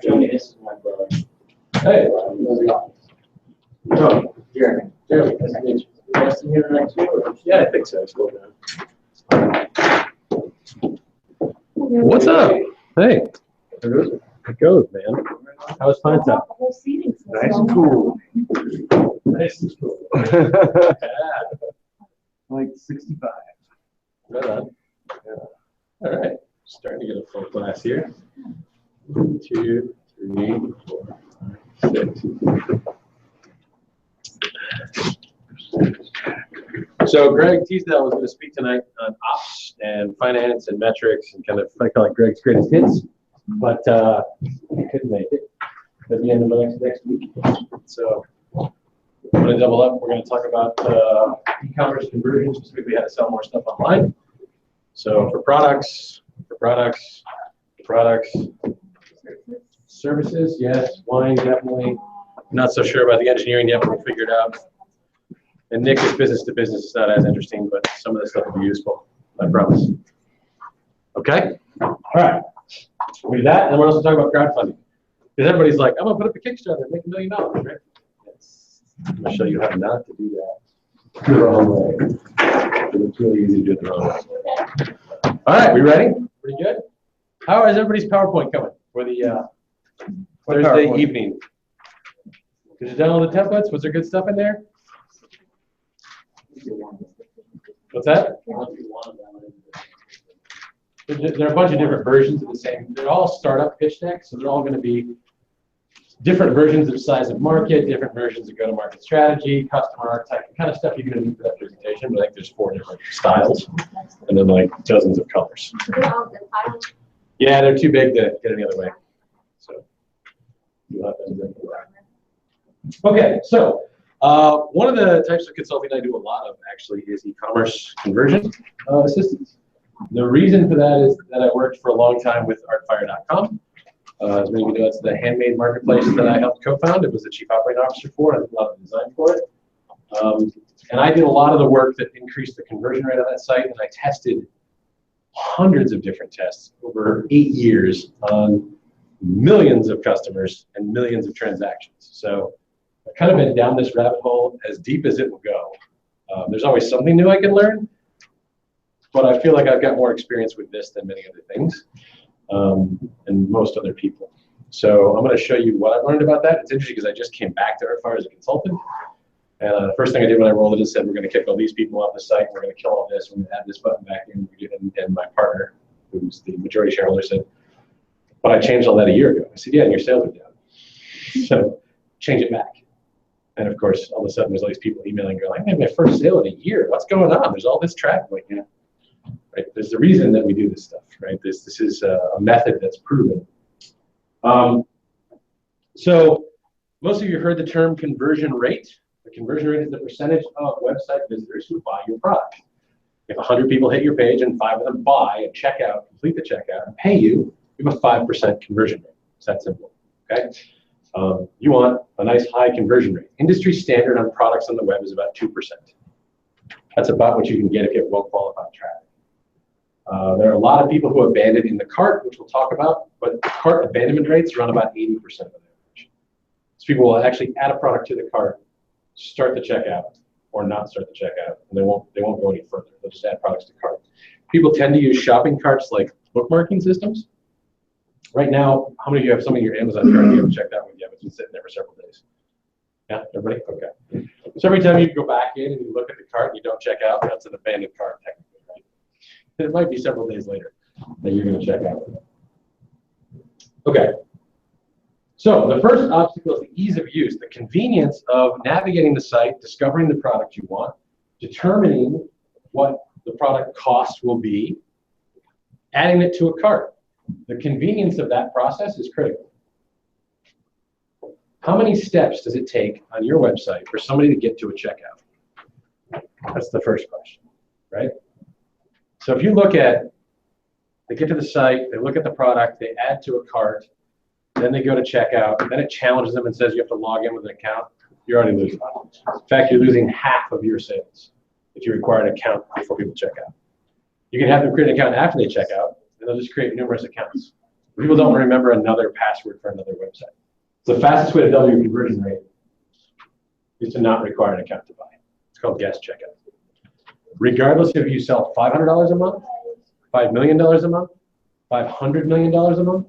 Johnny, this is my brother. Hey. Johnny, Jeremy. Jeremy, nice to meet you. Nice to meet you tonight too? Yeah, I think so. It's cool, man. What's up? Hey. It goes, man. How was Pine Top? Nice and cool. Nice and cool. Like 65. Right on. Yeah. All right. Starting to get a full class here. 1, 2, 3, 4, 5, 6. So Greg Teasdale was going to speak tonight on ops and finance and metrics and kind of, I call it Greg's greatest hits, but he couldn't make it at the end of the next week. So I'm going to double up. We're going to talk about e-commerce conversion, specifically how to sell more stuff online. So for products, services, yes, wine, definitely. Not so sure about the engineering yet, but we'll figure it out. And Nick is business to business. It's not as interesting, but some of this stuff will be useful, I promise. Okay? All right. We'll do that, and we're also talking about crowdfunding. Because everybody's like, I'm going to put up a Kickstarter and make $1 million, right? Yes. I'm going to show you how not to do that the wrong way. It's really easy to do it the wrong way. All right, we ready? Pretty good? How is everybody's PowerPoint coming for the Thursday evening? Did you download the templates? Was there good stuff in there? What's that? There are a bunch of different versions of the same. They're all startup pitch decks, so they're all going to be different versions of size of market, different versions of go-to-market strategy, customer archetype, the kind of stuff you're going to need for that presentation. But I think there's 4 different styles, and then like dozens of colors. Yeah, they're too big to get any other way. So you'll have to. Okay, so one of the types of consulting I do a lot of actually is e-commerce conversion assistance. The reason for that is that I worked for a long time with artfire.com. As many of you know, it's the handmade marketplace that I helped co-found. It was the chief operating officer for it. I did a lot of design for it. And I did a lot of the work that increased the conversion rate of that site, and I tested hundreds of different tests over 8 years on millions of customers and millions of transactions. So I've kind of been down this rabbit hole as deep as it will go. There's always something new I can learn, but I feel like I've got more experience with this than many other things, and most other people. So I'm going to show you what I've learned about that. It's interesting because I just came back to Artfire as a consultant, and the first thing I did when I rolled it is said, we're going to kick all these people off the site, we're going to kill all this, we're going to add this button back in, and my partner, who's the majority shareholder, said, but I changed all that a year ago. I said, yeah, and your sales are down. So change it back. And of course, all of a sudden, there's all these people emailing, going, I had my first sale in a year. What's going on? There's all this traffic. Like, yeah, right. There's a reason that we do this stuff, right? This is a method that's proven. So most of you heard the term conversion rate. The conversion rate is the percentage of website visitors who buy your product. If 100 people hit your page and 5 of them buy and check out, complete the checkout, and pay you, you have a 5% conversion rate. It's that simple. Okay. You want a nice high conversion rate. Industry standard on products on the web is about 2%. That's about what you can get if you have well-qualified traffic. There are a lot of people who abandon in the cart, which we'll talk about, but cart abandonment rates are around about 80% of average. So people will actually add a product to the cart, start the checkout, or not start the checkout, and they won't go any further. They'll just add products to cart. People tend to use shopping carts like bookmarking systems. Right now, how many of you have something in your Amazon cart you haven't checked out with yet, but it's been sitting there for several days? Yeah, everybody? Okay. So every time you go back in and you look at the cart and you don't check out, that's an abandoned cart technically, right? And it might be several days later that you're going to check out. Okay. So the first obstacle is the ease of use, the convenience of navigating the site, discovering the product you want, determining what the product cost will be, adding it to a cart. The convenience of that process is critical. How many steps does it take on your website for somebody to get to a checkout? That's the first question, right? So if you look at, they get to the site, they look at the product, they add to a cart, then they go to checkout, then it challenges them and says you have to log in with an account, you're already losing. In fact, you're losing half of your sales if you require an account before people check out. You can have them create an account after they check out, and they'll just create numerous accounts. People don't remember another password for another website. The fastest way to double your conversion rate is to not require an account to buy. It's called guest checkout. Regardless if you sell $500 a month, $5 million a month, $500 million a month,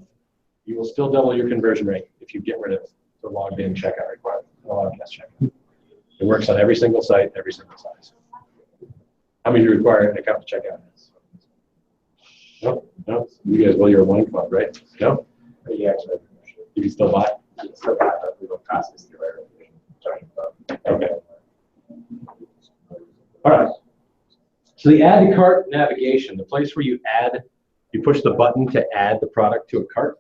you will still double your conversion rate if you get rid of the logged in checkout requirement, the logged guest checkout. It works on every single site, every single size. How many do you require an account to check out? No, no. You guys, well, you're a wine club, right? No? You actually, You can still buy? you still have a little cost is still there. Okay. All right. So the add to cart navigation, the place where you push the button to add the product to a cart,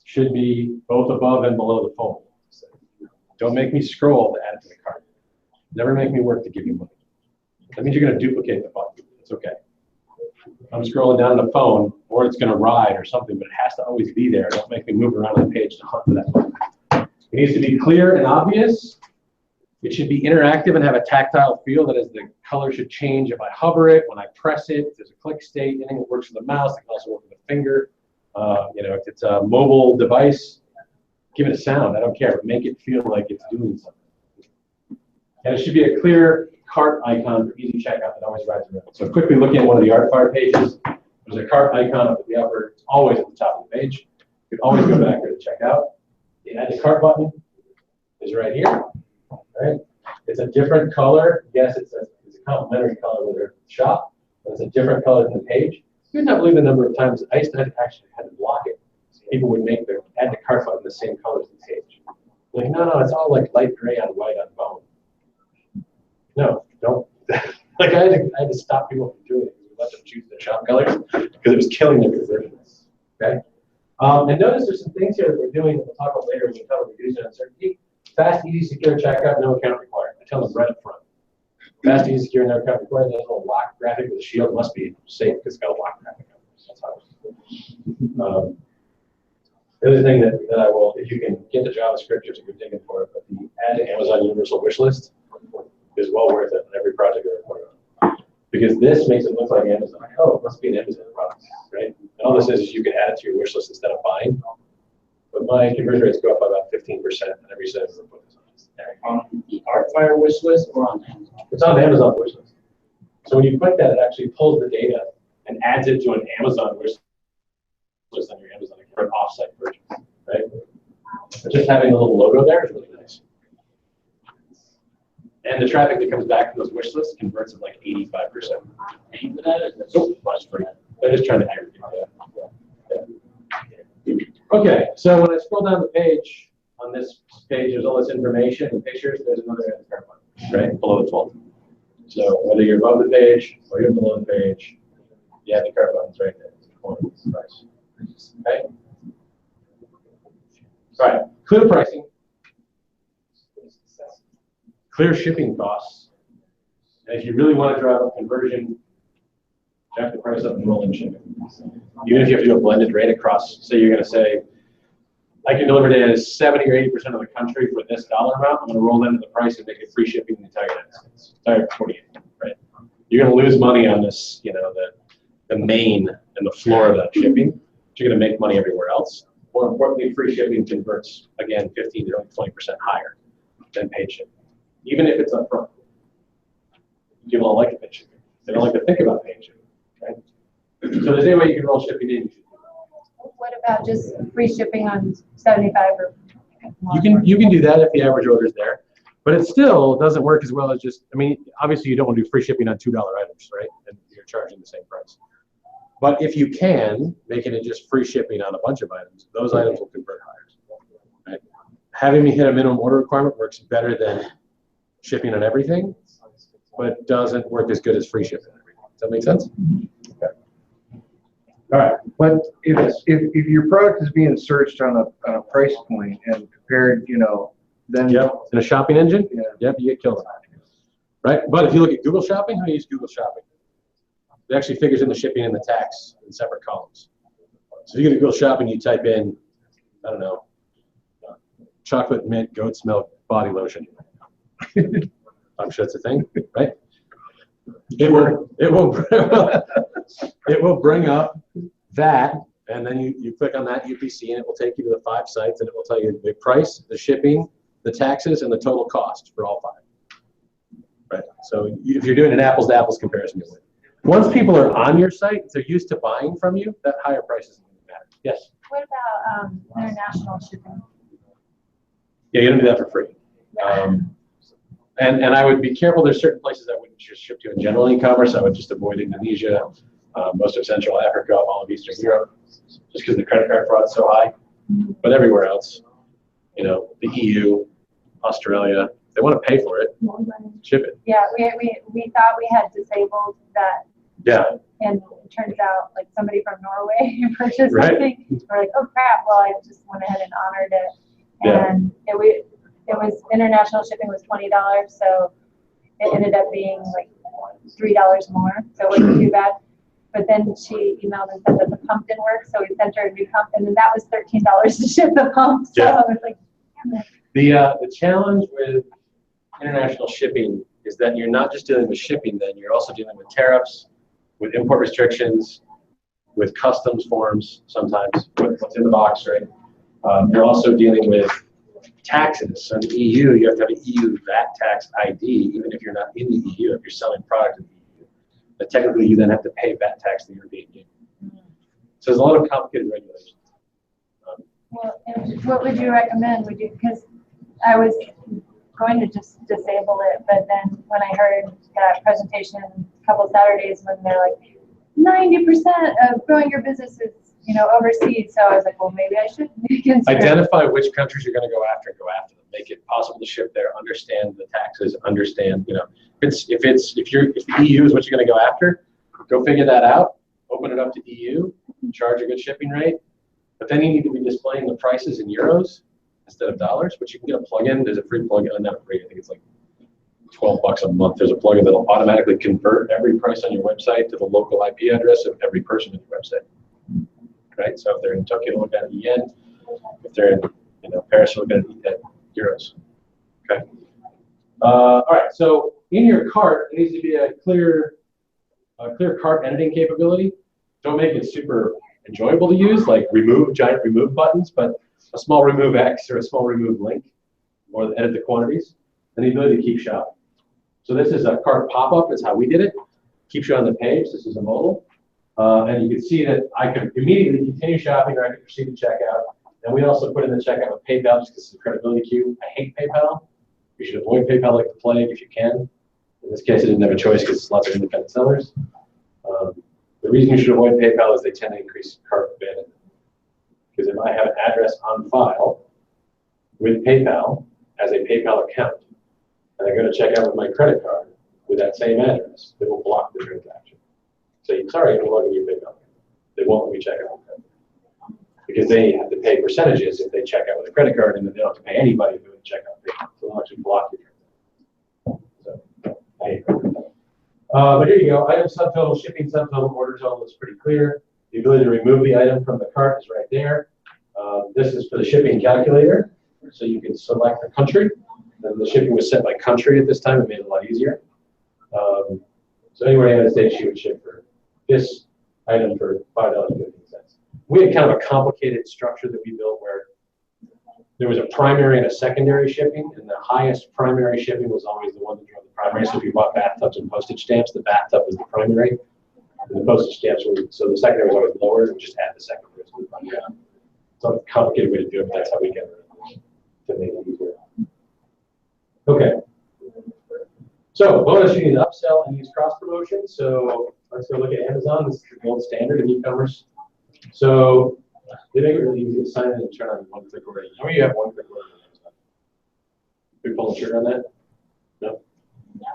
should be both above and below the phone. Don't make me scroll to add it to the cart. Never make me work to give you money. That means you're going to duplicate the button. It's okay. I'm scrolling down the phone, or it's going to ride or something, but it has to always be there. Don't make me move around on the page to hunt for that button. It needs to be clear and obvious. It should be interactive and have a tactile feel. That is, the color should change if I hover it, when I press it. If there's a click state, anything that works with the mouse, it can also work with the finger. If it's a mobile device, give it a sound. I don't care, but make it feel like it's doing something. And it should be a clear cart icon for easy checkout that always rides around. So quickly looking at one of the Artfire pages, there's a cart icon up at the upper, it's always at the top of the page. You can always go back there to check out. The add to cart button is right here. Right? It's a different color. Yes, it's a complementary color with their shop, but it's a different color than the page. You would not believe the number of times I used to actually had to block it. People would make their add to cart button the same color as the page. Like, no, it's all like light gray on white on bone. No, don't. Like I had to stop people from doing it. We let them choose their shop colors because it was killing their conversion. Okay. And notice there's some things here that we're doing that we'll talk about later when we cover reducing uncertainty. Fast, easy, secure checkout, no account required. I tell them right up front. Fast, easy, secure, no account required. That little lock graphic with a shield must be safe because it's got a lock graphic. That's how it's the other thing that I will, if you can get the JavaScript, you're digging for it, but the add to Amazon Universal Wish List is well worth it on every project I report on. Because this makes it look like Amazon. Like, oh, it must be an Amazon product, right? And all this is you can add it to your wish list instead of buying. But my conversion rates go up by about 15% on every set of put this on. On the Artfire wish list or on Amazon? It's on the Amazon wish list. So when you click that, it actually pulls the data and adds it to an Amazon wish list on your Amazon account for an offsite purchase, right? But just having the little logo there is really nice. And the traffic that comes back from those wish lists converts at like 85%. Paying for that? Nope, that's free. They're just trying to aggregate that. Yeah. Okay, so when I scroll down the page, on this page, there's all this information and pictures. There's another add to cart button, right, below the fold. So whether you're above the page or you're below the page, the add to cart button's right there. Okay. All right, clear pricing. Clear shipping costs. And if you really want to drive up conversion, jack the price up and roll in shipping. Even if you have to do a blended rate across, say you're going to say, I can deliver to 70 or 80% of the country for this dollar amount, I'm going to roll that into the price and make it free shipping in the entire United States. Entire 48, right? You're going to lose money on this, the main and the floor of that shipping, but you're going to make money everywhere else. More importantly, free shipping converts, again, 15 to 20% higher than paid shipping, even if it's upfront. People don't like to pay shipping. They don't like to think about paying shipping, right? So there's any way you can roll shipping in. What about just free shipping on 75 or more? You can do that if the average order is there, but it still doesn't work as well as just, obviously you don't want to do free shipping on $2 items, right? And you're charging the same price. But if you can, making it just free shipping on a bunch of items, those items will convert higher. Right? Having me hit a minimum order requirement works better than shipping on everything, but doesn't work as good as free shipping on everything. Does that make sense? Okay. All right. But if your product is being searched on a price point and compared, then Yep. In a shopping engine, yeah. Yep, you get killed. Right? But if you look at Google Shopping, how do you use Google Shopping? It actually figures in the shipping and the tax in separate columns. So you go to Google Shopping, you type in, I don't know, chocolate mint goat's milk body lotion. I'm sure it's a thing, right? It will bring up that And then you click on that UPC and it will take you to the 5 sites and it will tell you the price, the shipping, the taxes, and the total cost for all 5. Right. So if you're doing an apples to apples comparison, you'll win. Once people are on your site, if they're used to buying from you, that higher price isn't going to matter. Yes? What about international shipping? Yeah, you don't do that for free. And I would be careful. There's certain places I wouldn't just ship to in general e-commerce. I would just avoid Indonesia, most of Central Africa, all of Eastern Europe, just because the credit card fraud is so high. But everywhere else, you know, the EU, Australia, they want to pay for it, ship it. Yeah, we thought we had disabled that. Yeah. And it turns out like somebody from Norway purchased Right. something. We're like, oh crap, well, I just went ahead and honored it. Yeah. And it was international shipping was $20, so it ended up being like $3 more, so it wasn't too bad. But then she emailed and said that the pump didn't work, so we sent her a new pump, and then that was $13 to ship the pump. So Yeah. I was like, damn it. The challenge with international shipping is that you're not just dealing with shipping, then you're also dealing with tariffs, with import restrictions, with customs forms sometimes, with what's in the box, right? You're also dealing with taxes. So in the EU, you have to have an EU VAT tax ID, even if you're not in the EU, if you're selling product in the EU. But technically, you then have to pay VAT tax to the European Union. So there's a lot of complicated regulations. Well, and what would you recommend? Would you, because I was going to just disable it, but then when I heard that presentation a couple Saturdays when they're like 90% of growing your business is, you know, overseas, so I was like, well, maybe I should consider. Identify which countries you're going to go after and go after them. Make it possible to ship there. Understand the taxes. Understand, you know, if the EU is what you're going to go after, go figure that out. Open it up to EU. Charge a good shipping rate. But then you need to be displaying the prices in euros instead of dollars. But you can get a plugin. There's a free plugin. Not free. I think it's like $12 a month. There's a plugin that'll automatically convert every price on your website to the local IP address of every person on your website. Right. So if they're in Tokyo, they'll look at yen. If they're in, you know, Paris, they'll look at euros. Okay. All right. So in your cart, it needs to be a clear cart editing capability. Don't make it super enjoyable to use, like giant remove buttons, but a small remove X or a small remove link, or edit the quantities, and the ability to keep shopping. So this is a cart pop-up. Is how we did it. Keeps you on the page. This is a mobile. And you can see that I could immediately continue shopping, or I could proceed to checkout. And we also put in the checkout with PayPal just because it's a credibility cue. I hate PayPal. You should avoid PayPal like the plague if you can. In this case, I didn't have a choice because it's lots of independent sellers. The reason you should avoid PayPal is they tend to increase cart abandonment. Because if I have an address on file with PayPal as a PayPal account, and I go to check out with my credit card with that same address, they will block the transaction. Say, sorry, you're no longer your PayPal. They won't let me check out with them. Because they have to pay percentages if they check out with a credit card, and then they don't have to pay anybody who would check out PayPal. So they'll actually block your transaction. So, but here you go. Item subtotal, shipping subtotal, order total is pretty clear. The ability to remove the item from the cart is right there. This is for the shipping calculator, so you can select the country. And the shipping was set by country at this time. It made it a lot easier. So anywhere in the United States, you would ship for this item for $5.15. We had kind of a complicated structure that we built where there was a primary and a secondary shipping, and the highest primary shipping was always the one that drove the primary. So if you bought bathtubs and postage stamps, the bathtub was the primary, and the postage stamps were, so the secondary was always lower, and we just add the secondary to the primary. It's a complicated way to do it, but that's how we get it to make it easier. Okay. So bonus, you need to upsell and use cross promotion. So let's go look at Amazon. This is the gold standard in e-commerce. So they make it really easy to sign in and turn on one-click ordering. How many of you have one-click ordering on Amazon? Are you pulling the trigger on that? No?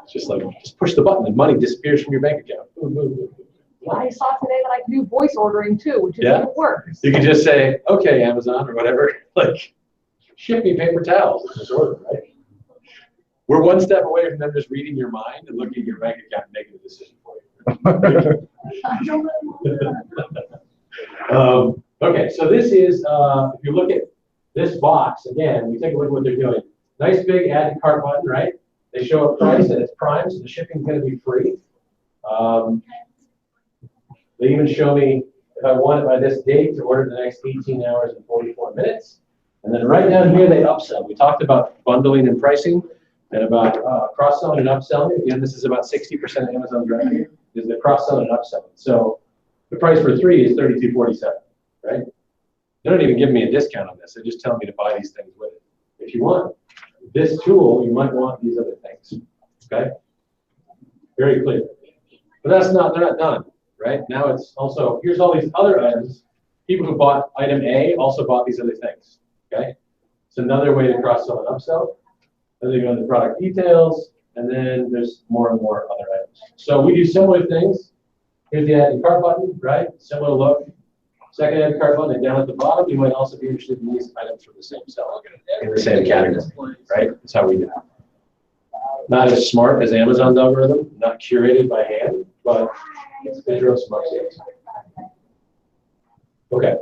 It's just like, just push the button and money disappears from your bank account. Boom, boom, boom, boom. I saw today that I can do voice ordering too, which is even worse. You can just say, okay, Amazon or whatever, like, ship me paper towels. Just order, right? We're one step away from them just reading your mind and looking at your bank account and making a decision for you. I don't know. Okay, so this is, if you look at this box, again, we take a look at what they're doing. Nice big add to cart button, right? They show a price and it's prime, so the shipping's going to be free. They even show me if I want it by this date, to order the next 18 hours and 44 minutes. And then right down here, they upsell. We talked about bundling and pricing and about cross-selling and upselling. Again, this is about 60% of Amazon's revenue is the cross-selling and upselling. So the price for 3 is $32.47, right? They don't even give me a discount on this. They just tell me to buy these things with it. If you want this tool, you might want these other things, okay? Very clear. But that's not, they're not done, right? Now it's also, here's all these other items. People who bought item A also bought these other things, okay? It's another way to cross-sell and upsell. Then they go into product details, and then there's more and more other items. So we do similar things. Here's the add to cart button, right? Similar look. Second add to cart button, and down at the bottom, you might also be interested in these items from the same seller in the same category, right? That's how we do it. Not as smart as Amazon's algorithm, not curated by hand, but it's visual smart sales. Okay.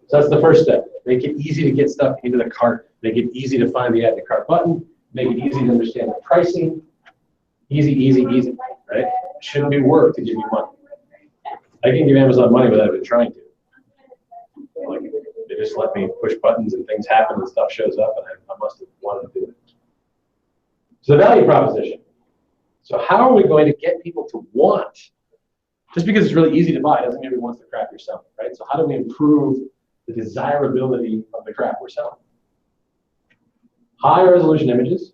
So that's the first step. Make it easy to get stuff into the cart. Make it easy to find the add to cart button. Make it easy to understand the pricing. Easy, easy, easy, right? It shouldn't be work to give you money. I can give Amazon money without even trying to. Like, they just let me push buttons and things happen and stuff shows up, and I must have wanted to do it. So the value proposition. So how are we going to get people to want? Just because it's really easy to buy doesn't mean everyone wants the crap you're selling, right? So how do we improve the desirability of the crap we're selling? High resolution images.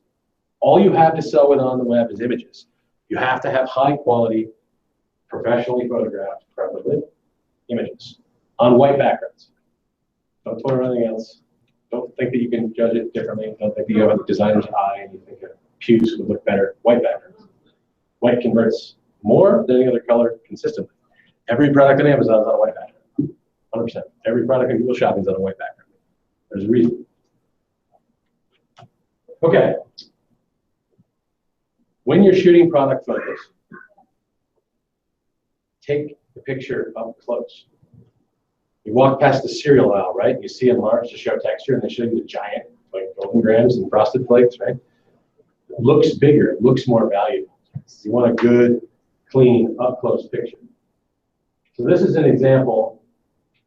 All you have to sell with on the web is images. You have to have high quality, professionally photographed, preferably, images on white backgrounds. Don't toy around anything else. Don't think that you can judge it differently. Don't think that you have a designer's eye and you think your pews would look better. White backgrounds. White converts more than any other color consistently. Every product on Amazon is on a white background. 100%. Every product on Google Shopping is on a white background. There's a reason. Okay. When you're shooting product photos, take the picture up close. You walk past the cereal aisle, right? You see enlarged to show texture, and they show you the giant, like golden grams and frosted flakes, right? It looks bigger, it looks more valuable. You want a good, clean, up-close picture. So this is an example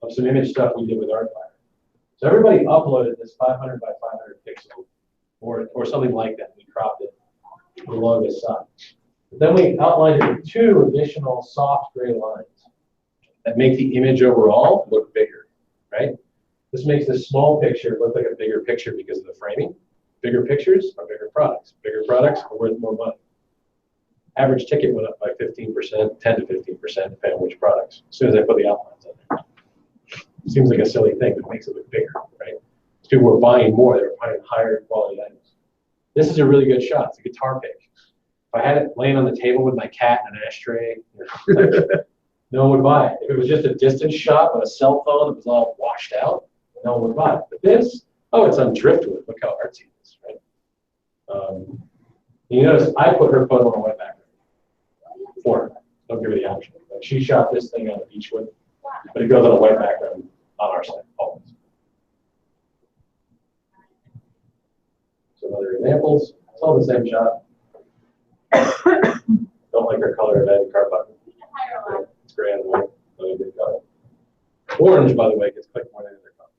of some image stuff we did with Artfire. So everybody uploaded this 500 by 500 pixel, or something like that. We cropped it along this side. But then we outlined it with 2 additional soft gray lines that make the image overall look bigger, right? This makes this small picture look like a bigger picture because of the framing. Bigger pictures are bigger products. Bigger products are worth more money. Average ticket went up by 15%, 10 to 15%, depending on which products, as soon as I put the outlines on there. It seems like a silly thing, but it makes it look bigger, right? People were buying more, they were buying higher quality items. This is a really good shot. It's a guitar pick. If I had it laying on the table with my cat and an ashtray, no one would buy it. If it was just a distance shot with a cell phone that was all washed out, no one would buy it. But this, oh, it's on driftwood. Look how artsy it is, right? You notice I put her photo on a white background for her. Don't give her the option. Like she shot this thing on a beechwood, but it goes on a white background on our site always. Some other examples. It's all the same shot. Don't like her color of any card button. It's gray and white. Really good color. Orange, by the way, gets clicked more than any other color.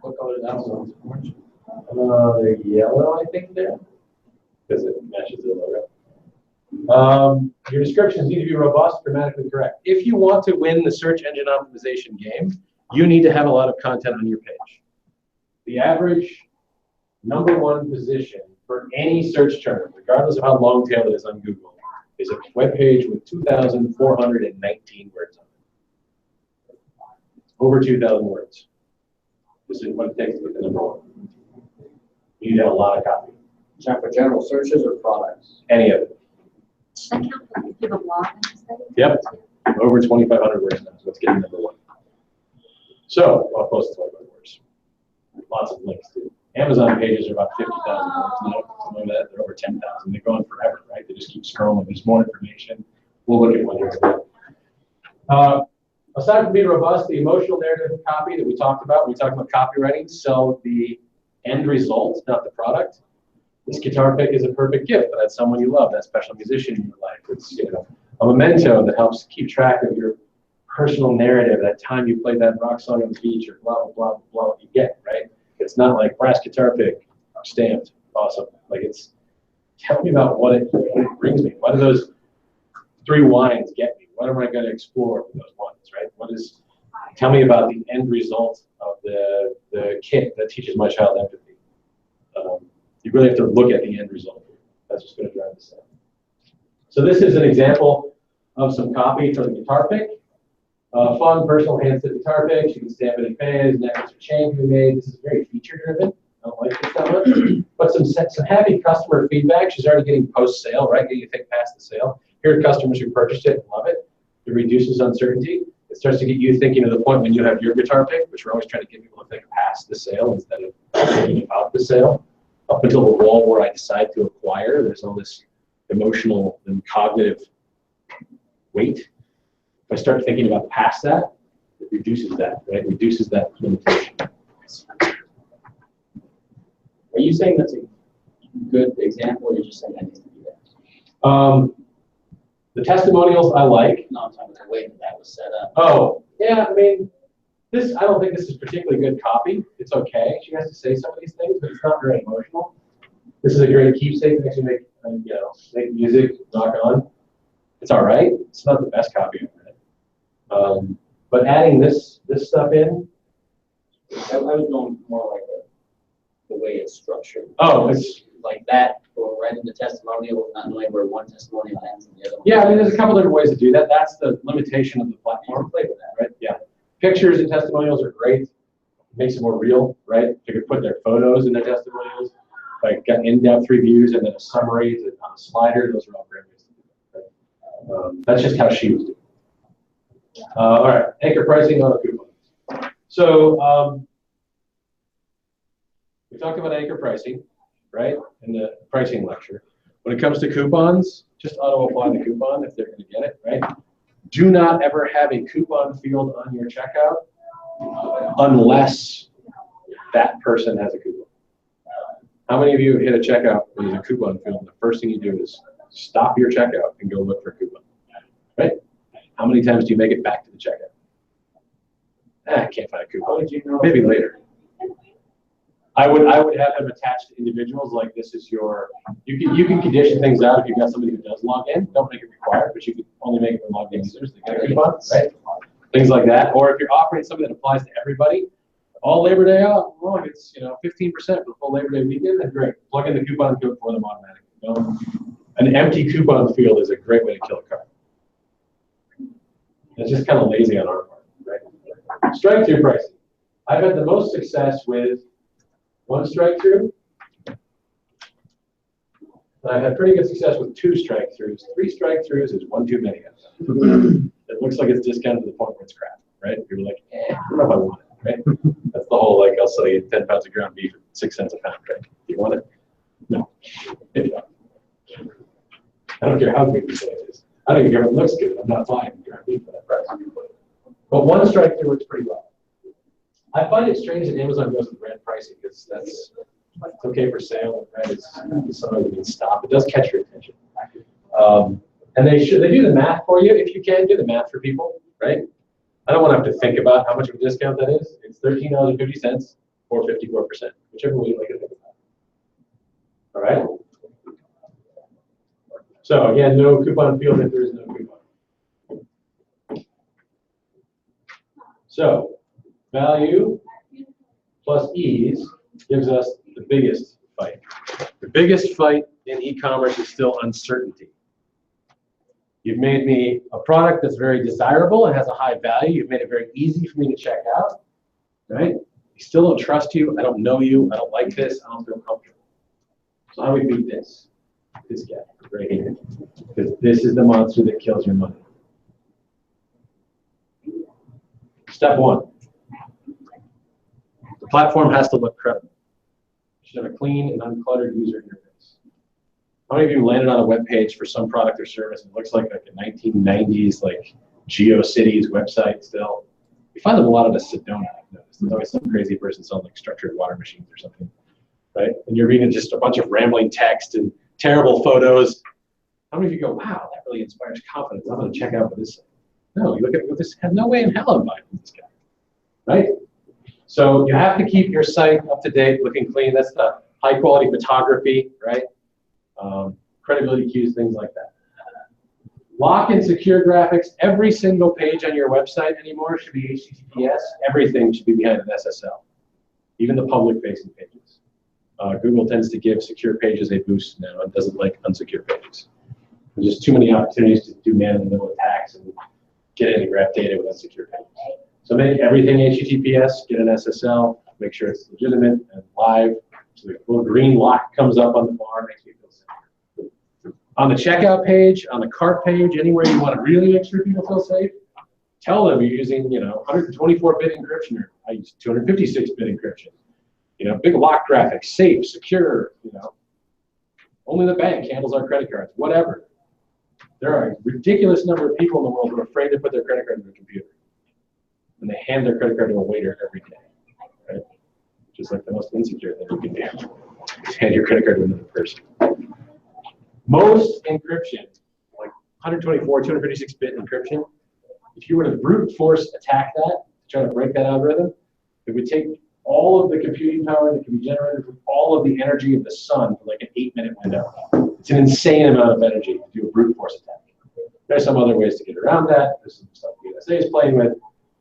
What color is that one? Orange. They're yellow, I think, there, because it matches the logo. Your descriptions need to be robust, grammatically correct. If you want to win the search engine optimization game, you need to have a lot of content on your page. The average #1 position for any search term, regardless of how long tail it is on Google, is a web page with 2,419 words on it. Over 2,000 words. This is what it takes to get the #1. You need to have a lot of copy. Is that for general searches or products? Any of it. Does that count for if you have a blog instead? Yep. Over 2,500 words now, so it's getting #1. So, well, close to 2,500 words. Lots of links too. Amazon pages are about 50,000 words. Some of that, they're over 10,000. They go on forever, right? They just keep scrolling. There's more information. We'll look at one here. Aside from being robust, the emotional narrative copy that we talked about copywriting, sell the end result, not the product. This guitar pick is a perfect gift. That's someone you love, that special musician in your life. It's a memento that helps keep track of your personal narrative, that time you played that rock song on the beach or blah, blah, blah, blah, what you get, right? It's not like brass guitar pick, stamped, awesome. Like it's, tell me about what it brings me. What do those 3 wines get me? What am I going to explore with those wines, right? Tell me about the end result of the kit that teaches my child empathy. You really have to look at the end result. That's what's going to drive the sale. So this is an example of some copy for the guitar pick. Fun, personal hand-stitched guitar pick. You can stamp it in phase, necklace or chain can be made. This is very feature-driven. I don't like this that much. But some happy customer feedback. She's already getting post-sale, right? Getting you think past the sale. Here are customers who purchased it and love it. It reduces uncertainty. It starts to get you thinking to the point when you have your guitar pick, which we're always trying to get people to think past the sale instead of thinking about the sale. Up until the wall where I decide to acquire, there's all this emotional and cognitive weight. If I start thinking about past that, it reduces that, right? It reduces that limitation. Are you saying that's a good example, or you're just saying that needs to be there? The testimonials I like. No, I'm talking about the way that was set up. Oh, yeah, I mean, I don't think this is particularly good copy. It's okay. She has to say some of these things, but it's not very emotional. This is a great keepsake. It makes you make music, rock on. It's all right. It's not the best copy I've read. But adding this stuff in. I was going more like the way it's structured. Oh, it's like that, or writing the testimonial, not knowing where one testimonial ends and the other one. yeah. I mean, there's a couple different ways to do that. That's the limitation of the platform. Play with that, Right? Yeah. Pictures and testimonials are great. It makes it more real, right? They could put their photos in their testimonials, like got in-depth reviews and then a summary on a slider. Those are all great ways to do that. Right? That's just how she was doing it. All right, anchor pricing on a coupon. So we talked about anchor pricing, right, in the pricing lecture. When it comes to coupons, just auto-apply the coupon if they're going to get it, right? Do not ever have a coupon field on your checkout unless that person has a coupon. How many of you hit a checkout where there's a coupon field and the first thing you do is stop your checkout and go look for a coupon, right? How many times do you make it back to the checkout? I can't find a coupon. Maybe later. I would have them attached to individuals like this is your, you can condition things out if you've got somebody who does log in. Don't make it required, but you can only make it for logged in users. They get a coupon, right? Things like that. Or if you're offering something that applies to everybody, all Labor Day out, well, it's 15% for the full Labor Day weekend, then great. Plug in the coupon code for them automatically. An empty coupon field is a great way to kill a card. It's just kind of lazy on our part, right? Strike-through pricing. I've had the most success with one strike-through. I've had pretty good success with 2 strike-throughs. 3 strike-throughs is one too many of them. It looks like it's discounted to the point where it's crap, right? You're like, I don't know if I want it, right? That's the whole, like, I'll sell you 10 pounds of ground beef at 6 cents a pound, right? Do you want it? No. Maybe not. I don't care how good you say it is. I don't even care if it looks good. I'm not buying ground beef for that price. But one strike-through works pretty well. I find it strange that Amazon goes with red pricing because that's okay for sale. Red is something that means stop. It does catch your attention. And they do the math for you if you can do the math for people, right? I don't want to have to think about how much of a discount that is. It's $13.50 or 54%, whichever way you like to think about it. All right. So again, no coupon field if there is no coupon. So value plus ease gives us the biggest fight. The biggest fight in e-commerce is still uncertainty. You've made me a product that's very desirable and has a high value. You've made it very easy for me to check out, right? I still don't trust you. I don't know you. I don't like this. I don't feel comfortable. So how do we beat this? This guy right here. Because this is the monster that kills your money. Step 1. The platform has to look credible. It should have a clean and uncluttered user interface. How many of you landed on a web page for some product or service and it looks like a 1990s like GeoCities website still? You find them a lot of the Sedona. I've noticed. There's always some crazy person selling like structured water machines or something, right? And you're reading just a bunch of rambling text and terrible photos. How many of you go, wow, that really inspires confidence. I'm going to check out what this is. No, you look at this, has no way in hell I'm buying from this guy, right? So you have to keep your site up to date, looking clean. That's the high quality photography, right? Credibility cues, things like that. Lock and secure graphics. Every single page on your website anymore should be HTTPS. Everything should be behind an SSL, even the public-facing pages. Google tends to give secure pages a boost now. It doesn't like unsecure pages. There's just too many opportunities to do man-in-the-middle attacks and get in and grab data with unsecure pages. So make everything HTTPS, get an SSL, make sure it's legitimate and live. So the little green lock comes up on the bar, makes me feel safe. On the checkout page, on the cart page, anywhere you want to really make sure people feel safe, tell them you're using, 124-bit encryption, or I use 256-bit encryption. Big lock graphics, safe, secure, only the bank handles our credit cards, whatever. There are a ridiculous number of people in the world who are afraid to put their credit card in their computer. And they hand their credit card to a waiter every day, right? Just like the most insecure thing you can do, is hand your credit card to another person. Most encryption, like 124, 256-bit encryption, if you were to brute force attack that, try to break that algorithm, it would take all of the computing power that can be generated from all of the energy of the sun for like an 8-minute window. It's an insane amount of energy to do a brute force attack. There's some other ways to get around that. There's some stuff the USA is playing with.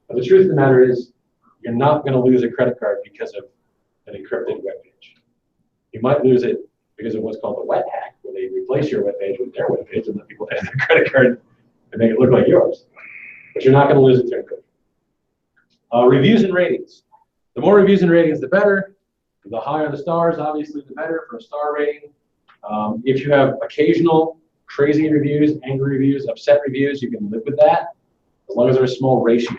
But the truth of the matter is, you're not going to lose a credit card because of an encrypted web page. You might lose it because of what's called a wet hack, where they replace your web page with their web page and let people pay their credit card and make it look like yours. But you're not going to lose it to encryption. Reviews and ratings. The more reviews and ratings, the better. The higher the stars, obviously, the better for a star rating. If you have occasional crazy reviews, angry reviews, upset reviews, you can live with that, as long as they're a small ratio.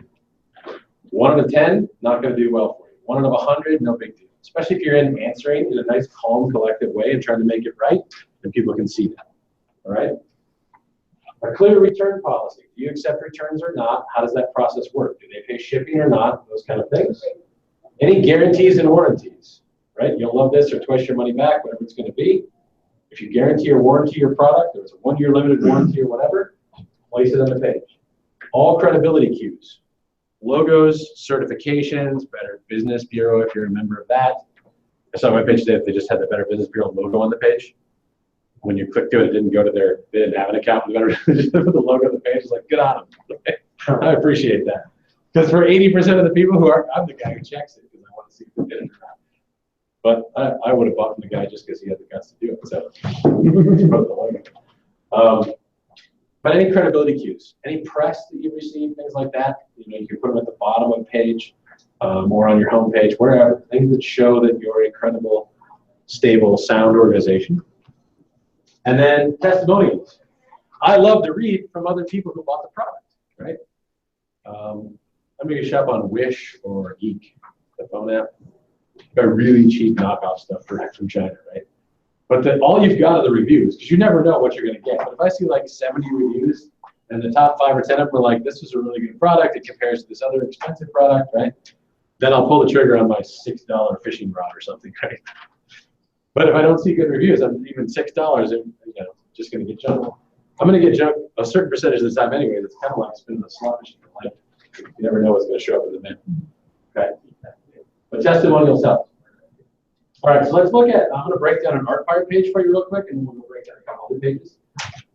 1 out of 10, not going to do well for you. 1 out of 100, no big deal. Especially if you're answering in a nice, calm, collective way and trying to make it right, and people can see that. All right? A clear return policy. Do you accept returns or not? How does that process work? Do they pay shipping or not? Those kind of things. Any guarantees and warranties, right? You'll love this or twice your money back, whatever it's going to be. If you guarantee or warranty your product, there's a 1-year limited warranty or whatever, place it on the page. All credibility cues. Logos, certifications, Better Business Bureau, if you're a member of that. I saw my page today that they just had the Better Business Bureau logo on the page. When you clicked to it, it didn't go to they didn't have an account with Better Business. The logo on the page is like, good on them. I appreciate that. Because for 80% of the people who are, I'm the guy who checks it because I want to see if they did it or not. But I would have bought from the guy just because he had the guts to do it. So, but any credibility cues, any press that you receive, things like that, you can put them at the bottom of the page or on your home page, wherever, things that show that you're a credible, stable, sound organization. And then testimonials. I love to read from other people who bought the product, right? I make a shop on Wish or Geek, the phone app. Got really cheap knockoff stuff direct from China, right? But all you've got are the reviews, because you never know what you're going to get. But if I see like 70 reviews, and the top 5 or 10 of them are like, this is a really good product, it compares to this other expensive product, right? Then I'll pull the trigger on my $6 fishing rod or something, right? But if I don't see good reviews, I'm even $6, just going to get junked. I'm going to get junked a certain percentage of the time anyway. That's kind of like spinning a slot machine. Like, you never know what's going to show up in the bin. Okay? But testimonials help. All right, so let's look at, I'm going to break down an ArtFire page for you real quick, and then we'll break down a couple other pages.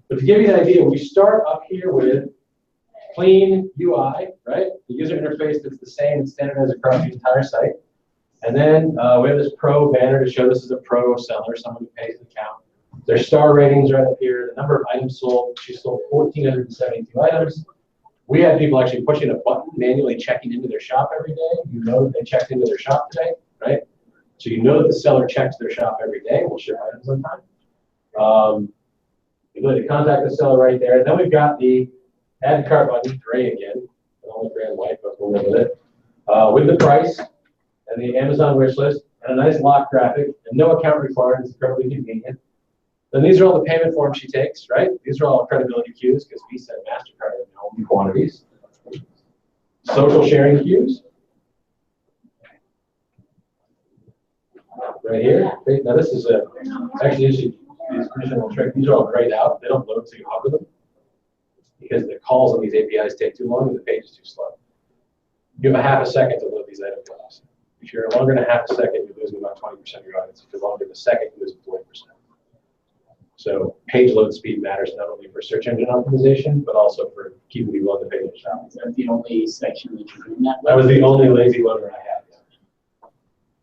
But to give you an idea, we start up here with clean UI, right? The user interface that's the same and standardized across the entire site. And then we have this pro banner to show this is a pro seller, someone who pays an account. Their star ratings right up here, the number of items sold. She sold 1,472 items. We had people actually pushing a button, manually checking into their shop every day. You know that they checked into their shop today, right? So you know that the seller checks their shop every day. We'll ship items on time. You ability to contact the seller right there. And then we've got the add to cart button, gray again, only gray and white, but we'll live with it. With the price and the Amazon wish list and a nice lock graphic and no account required. It's incredibly convenient. Then these are all the payment forms she takes, right? These are all credibility cues because Visa and MasterCard are known quantities. Social sharing cues. Right here. Now this is actually these traditional tricks. These are all grayed out. They don't load so you hover them. because the calls on these APIs take too long and the page is too slow. You have a half a second to load these item codes. If you're longer than a half a second, you're losing about 20% of your audience. If you're longer than a second, you're losing 40%. So page load speed matters not only for search engine optimization, but also for keeping people on the page. Is that the only section that you're doing that? That was the only lazy loader I had.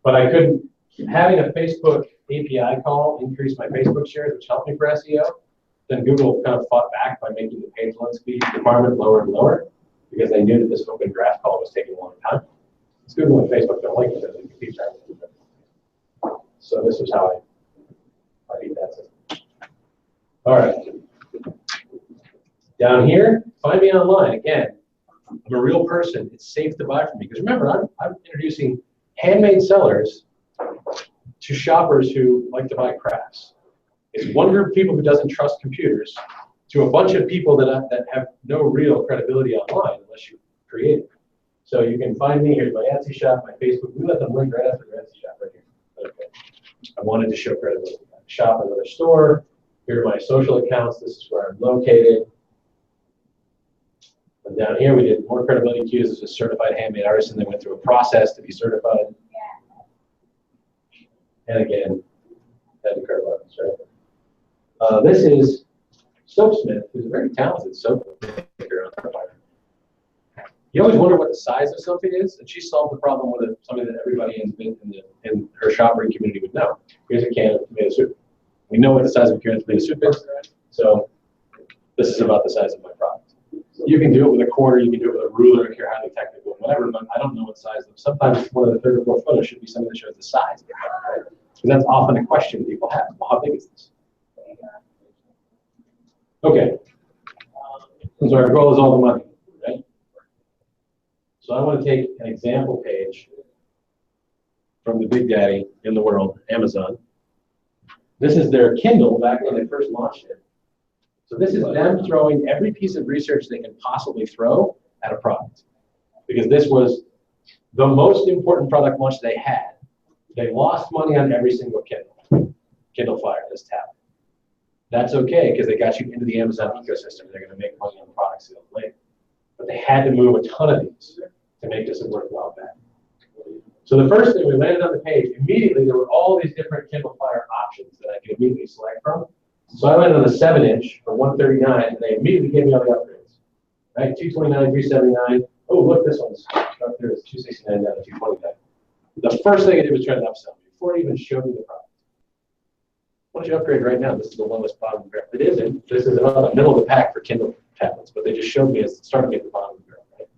But I couldn't, having a Facebook API call increased my Facebook shares, which helped me for SEO. Then Google kind of fought back by making the page load speed requirement lower and lower because they knew that this open graph call was taking a long time. It's Google and Facebook don't like it because they compete directly. So this is how I beat that system. All right. Down here, find me online. Again, I'm a real person. It's safe to buy from me. Because remember, I'm introducing handmade sellers to shoppers who like to buy crafts. It's one group of people who doesn't trust computers to a bunch of people that have no real credibility online unless you create it. So you can find me. Here's my Etsy shop, my Facebook. We let them link right after their Etsy shop right here. Okay. I wanted to show credibility. I shop at another store. Here are my social accounts. This is where I'm located. And down here, we did more credibility cues. This is a certified handmade artisan. They went through a process to be certified. And again, head and curve buttons, right? This is Soapsmith, who's a very talented soap maker on Thryve. You always wonder what the size of something is, and she solved the problem with something that everybody in her shopping community would know. Here's a can of tomato soup. We know what the size of a can of tomato soup is, so this is about the size of my product. You can do it with a quarter, you can do it with a ruler if you're highly technical, whatever, but I don't know what size. Sometimes one of the third or fourth photos should be something that shows the size of the product, right? Because that's often a question people have. Well, how big is this? Okay. So our goal is all the money, right? So I want to take an example page from the big daddy in the world, Amazon. This is their Kindle back when they first launched it. So this is them throwing every piece of research they can possibly throw at a product. Because this was the most important product launch they had. They lost money on every single Kindle Fire, this tablet. That's okay, because they got you into the Amazon ecosystem. They're going to make money on product sales later. But they had to move a ton of these to make this a worthwhile bet. So the first thing, we landed on the page. Immediately, there were all these different Kindle Fire options that I could immediately select from. So I landed on the 7-inch for $139, and they immediately gave me all the upgrades. Right, $229, $379. Oh, look, this one's up there. It's $269 down to $229. The first thing I did was try to upsell me before it even showed me the product. Why don't you upgrade right now? This is the lowest bottom of the barrel. It isn't. This is about the middle of the pack for Kindle tablets, but they just showed me it's starting at the bottom of the barrel. Right?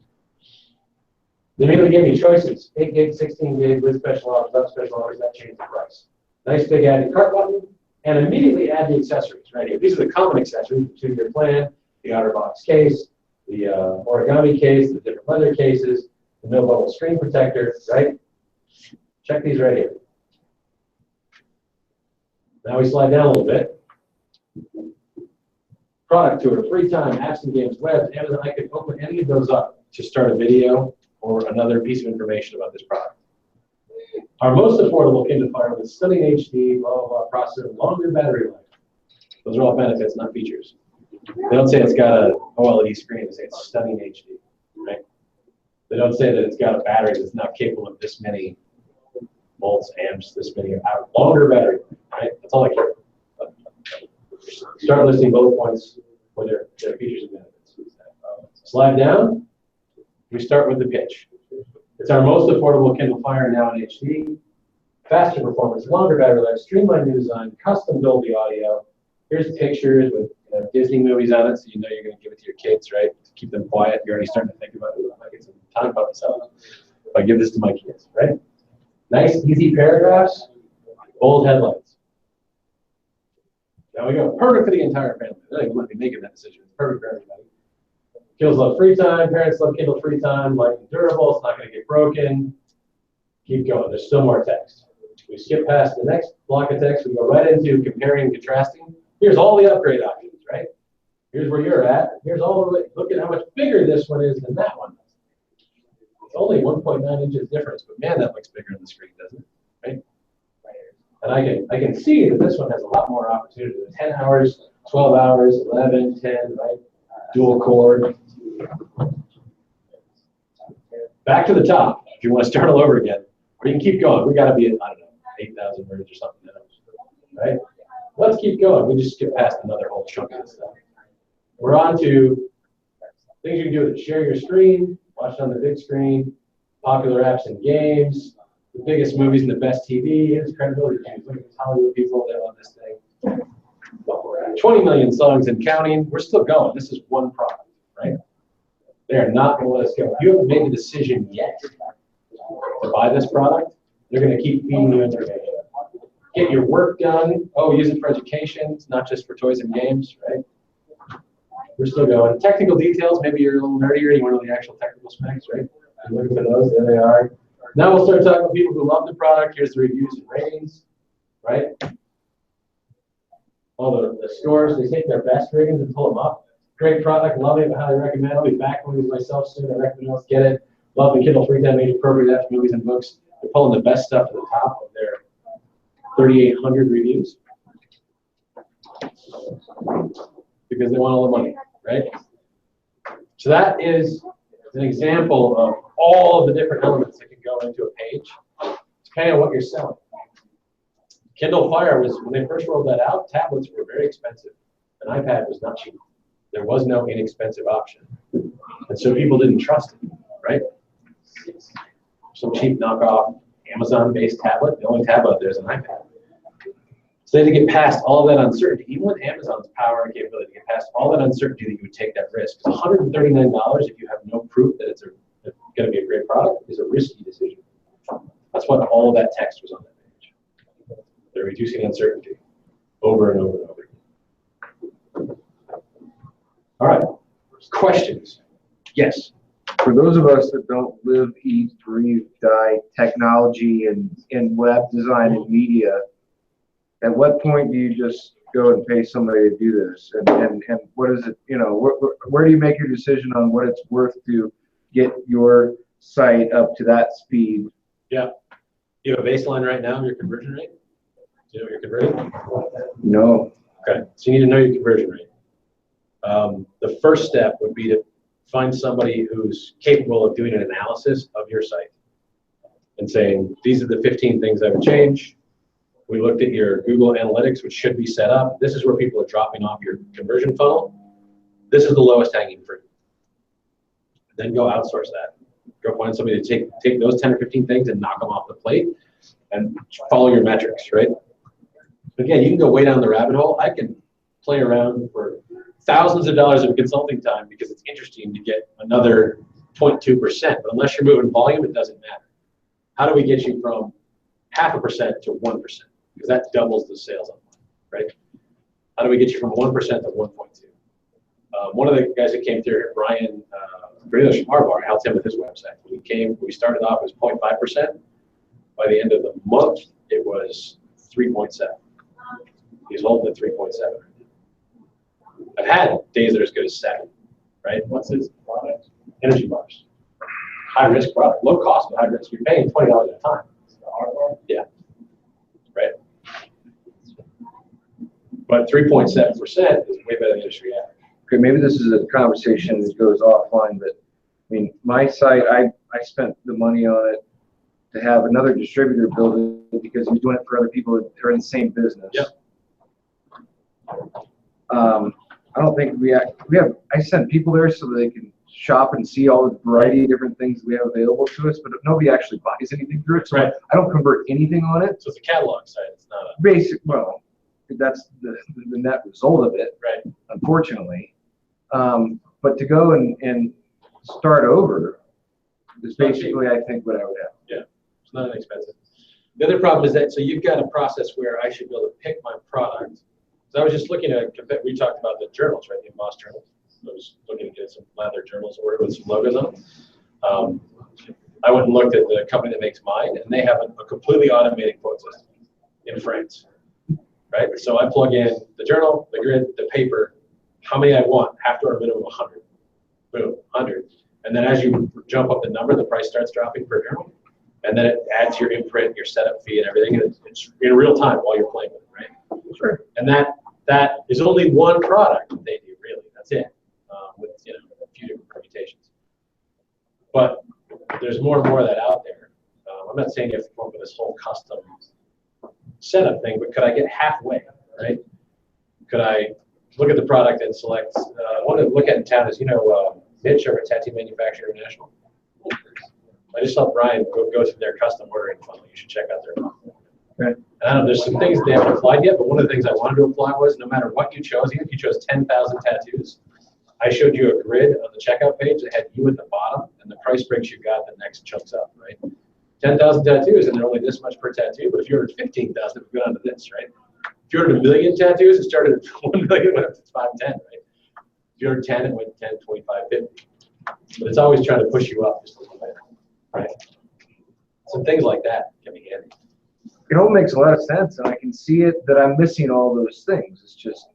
They immediately gave me choices: 8 gig, 16 gig, with special offers, without special offers. That changed the price. Nice big add to cart button, and immediately add the accessories right here. These are the common accessories: the 2-year plan, the outer box case, the origami case, the different leather cases, the no bubble screen protector. Right? Check these right here. Now we slide down a little bit. Product tour, free time, apps and games, web, Amazon. I could open any of those up to start a video or another piece of information about this product. Our most affordable Kindle Fire with stunning HD, blah, blah, blah, processor, longer battery life. Those are all benefits, not features. They don't say it's got an OLED screen. They say it's stunning HD, right? They don't say that it's got a battery that's not capable of this many volts, amps, this many longer battery, right? That's all I care about. Start listing bullet points for their features and benefits. Slide down. We start with the pitch. It's our most affordable Kindle Fire now in HD. Faster performance, longer battery life, streamlined new design, custom Dolby audio. Here's pictures with Disney movies on it, so you know you're going to give it to your kids, right? To keep them quiet. You're already starting to think about it. I get some time about myself. If I give this to my kids, right? Nice, easy paragraphs, bold headlines. Now we go. Perfect for the entire family. They don't even let me make that decision. It's perfect for everybody. Kids love free time. Parents love Kindle free time. Light and durable. It's not going to get broken. Keep going. There's still more text. We skip past the next block of text. We go right into comparing and contrasting. Here's all the upgrade options, right? Here's where you're at. Here's all the way. Look at how much bigger this one is than that one. It's only 1.9 inches difference, but man, that looks bigger on the screen, doesn't it? Right? And I can see that this one has a lot more opportunity. 10 hours, 12 hours, 11, 10, right? dual core. Back to the top, if you want to start all over again, or you can keep going. We got to be at, I don't know, 8,000 words or something now, right? Let's keep going. We just skip past another whole chunk of this stuff. We're on to things you can do with it. Share your screen, watch it on the big screen, popular apps and games, the biggest movies and the best TV. Here's credibility games. Look at these Hollywood people, they love this thing. 20 million songs and counting. We're still going. This is one product, right? They are not going to let us go. If you haven't made a decision yet to buy this product, they're going to keep feeding you information. Get your work done. Oh, use it for education. It's not just for toys and games, right? We're still going. Technical details, maybe you're a little nerdier, you want to know the actual technical specs, right? You're looking for those, there they are. Now we'll start talking to people who love the product. Here's the reviews and ratings, right? All the scores, they take their best ratings and pull them up. Great product, love it, highly recommend. I'll be back with myself soon. I recommend let's get it. Love the Kindle free time age appropriate apps, movies, and books. They're pulling the best stuff to the top of their 3,800 reviews because they want all the money, right? So that is an example of all of the different elements that can go into a page, depending on what you're selling. Kindle Fire was, when they first rolled that out, tablets were very expensive. An iPad was not cheap. There was no inexpensive option. And so people didn't trust it, right? Some cheap knockoff Amazon-based tablet, the only tablet out there is an iPad. So they had to get past all of that uncertainty, even with Amazon's power and capability, to get past all that uncertainty that you would take that risk. Because $139, if you have no proof that it's going to be a great product, is a risky decision. That's what all of that text was on that page. They're reducing uncertainty over and over and over. All right, questions? Yes. For those of us that don't live, eat, breathe, die technology and web design and media, at what point do you just go and pay somebody to do this? And what is it, where do you make your decision on what it's worth to get your site up to that speed? Yeah. You have a baseline right now of your conversion rate? Do you know what you're converting? No. Okay, so you need to know your conversion rate. The first step would be to find somebody who's capable of doing an analysis of your site and saying, these are the 15 things I would change. We looked at your Google Analytics, which should be set up. This is where people are dropping off your conversion funnel. This is the lowest hanging fruit. Then go outsource that. Go find somebody to take those 10 or 15 things and knock them off the plate and follow your metrics, right? Again, you can go way down the rabbit hole. I can play around for thousands of dollars of consulting time because it's interesting to get another 0.2%. But unless you're moving volume, it doesn't matter. How do we get you from 0.5% to 1%? Because that doubles the sales online, right? How do we get you from 1% to 1.2? One of the guys that came through here, Brian Schmarbar, helped him with his website. When we started off, it was 0.5%. By the end of the month, it was 3.7. He's holding at 3.7. I've had days that are as good as 7, right? What's his product? Energy bars. High risk product, low cost, but high risk. You're paying $20 at a time. Yeah. Right. But 3.7% is way better than industry average. Okay, maybe this is a conversation that goes offline, but I mean, my site, I spent the money on it to have another distributor build it because he was doing it for other people that are in the same business. Yep. I don't think I sent people there so that they can shop and see all the variety of different things we have available to us, but nobody actually buys anything through it. So right. I don't convert anything on it. So it's a catalog site. It's not a basic. Well, that's the net result of it. Right. Unfortunately, but to go and start over is basically, I think, what I would have. Yeah, it's not inexpensive. The other problem is that, so you've got a process where I should be able to pick my product. So I was just looking at, we talked about the journals, right, the emboss journals. I was looking to get some leather journals ordered with some logos on them. I went and looked at the company that makes mine, and they have a completely automated quote system in France, right? So I plug in the journal, the grid, the paper, how many I want, have to a minimum of 100. Boom, 100. And then as you jump up the number, the price starts dropping per journal. And then it adds your imprint, your setup fee, and everything. And it's in real time while you're playing with it, right? Sure. And that is only one product that they do, really. That's it. with a few different permutations. But there's more and more of that out there. I'm not saying you have to come up with this whole custom setup thing, but could I get halfway, right? Could I look at the product and select, one to look at in town is, Mitch over at Tattoo Manufacturer International. I just saw Brian go through their custom ordering funnel. You should check out their funnel. Okay. I don't know, there's some things they haven't applied yet, but one of the things I wanted to apply was no matter what you chose, even if you chose 10,000 tattoos, I showed you a grid on the checkout page that had you at the bottom and the price breaks you got the next chunks up, right? 10,000 tattoos and they're only this much per tattoo, but if you ordered 15,000, it would go down to this, right? If you ordered 1 million tattoos, it started at 1 million, went up to 510, right? If you ordered 10, it went 10, 25, 50. But it's always trying to push you up just a little bit, right? Some things like that can be handy. It all makes a lot of sense, and I can see it that I'm missing all those things. It's just,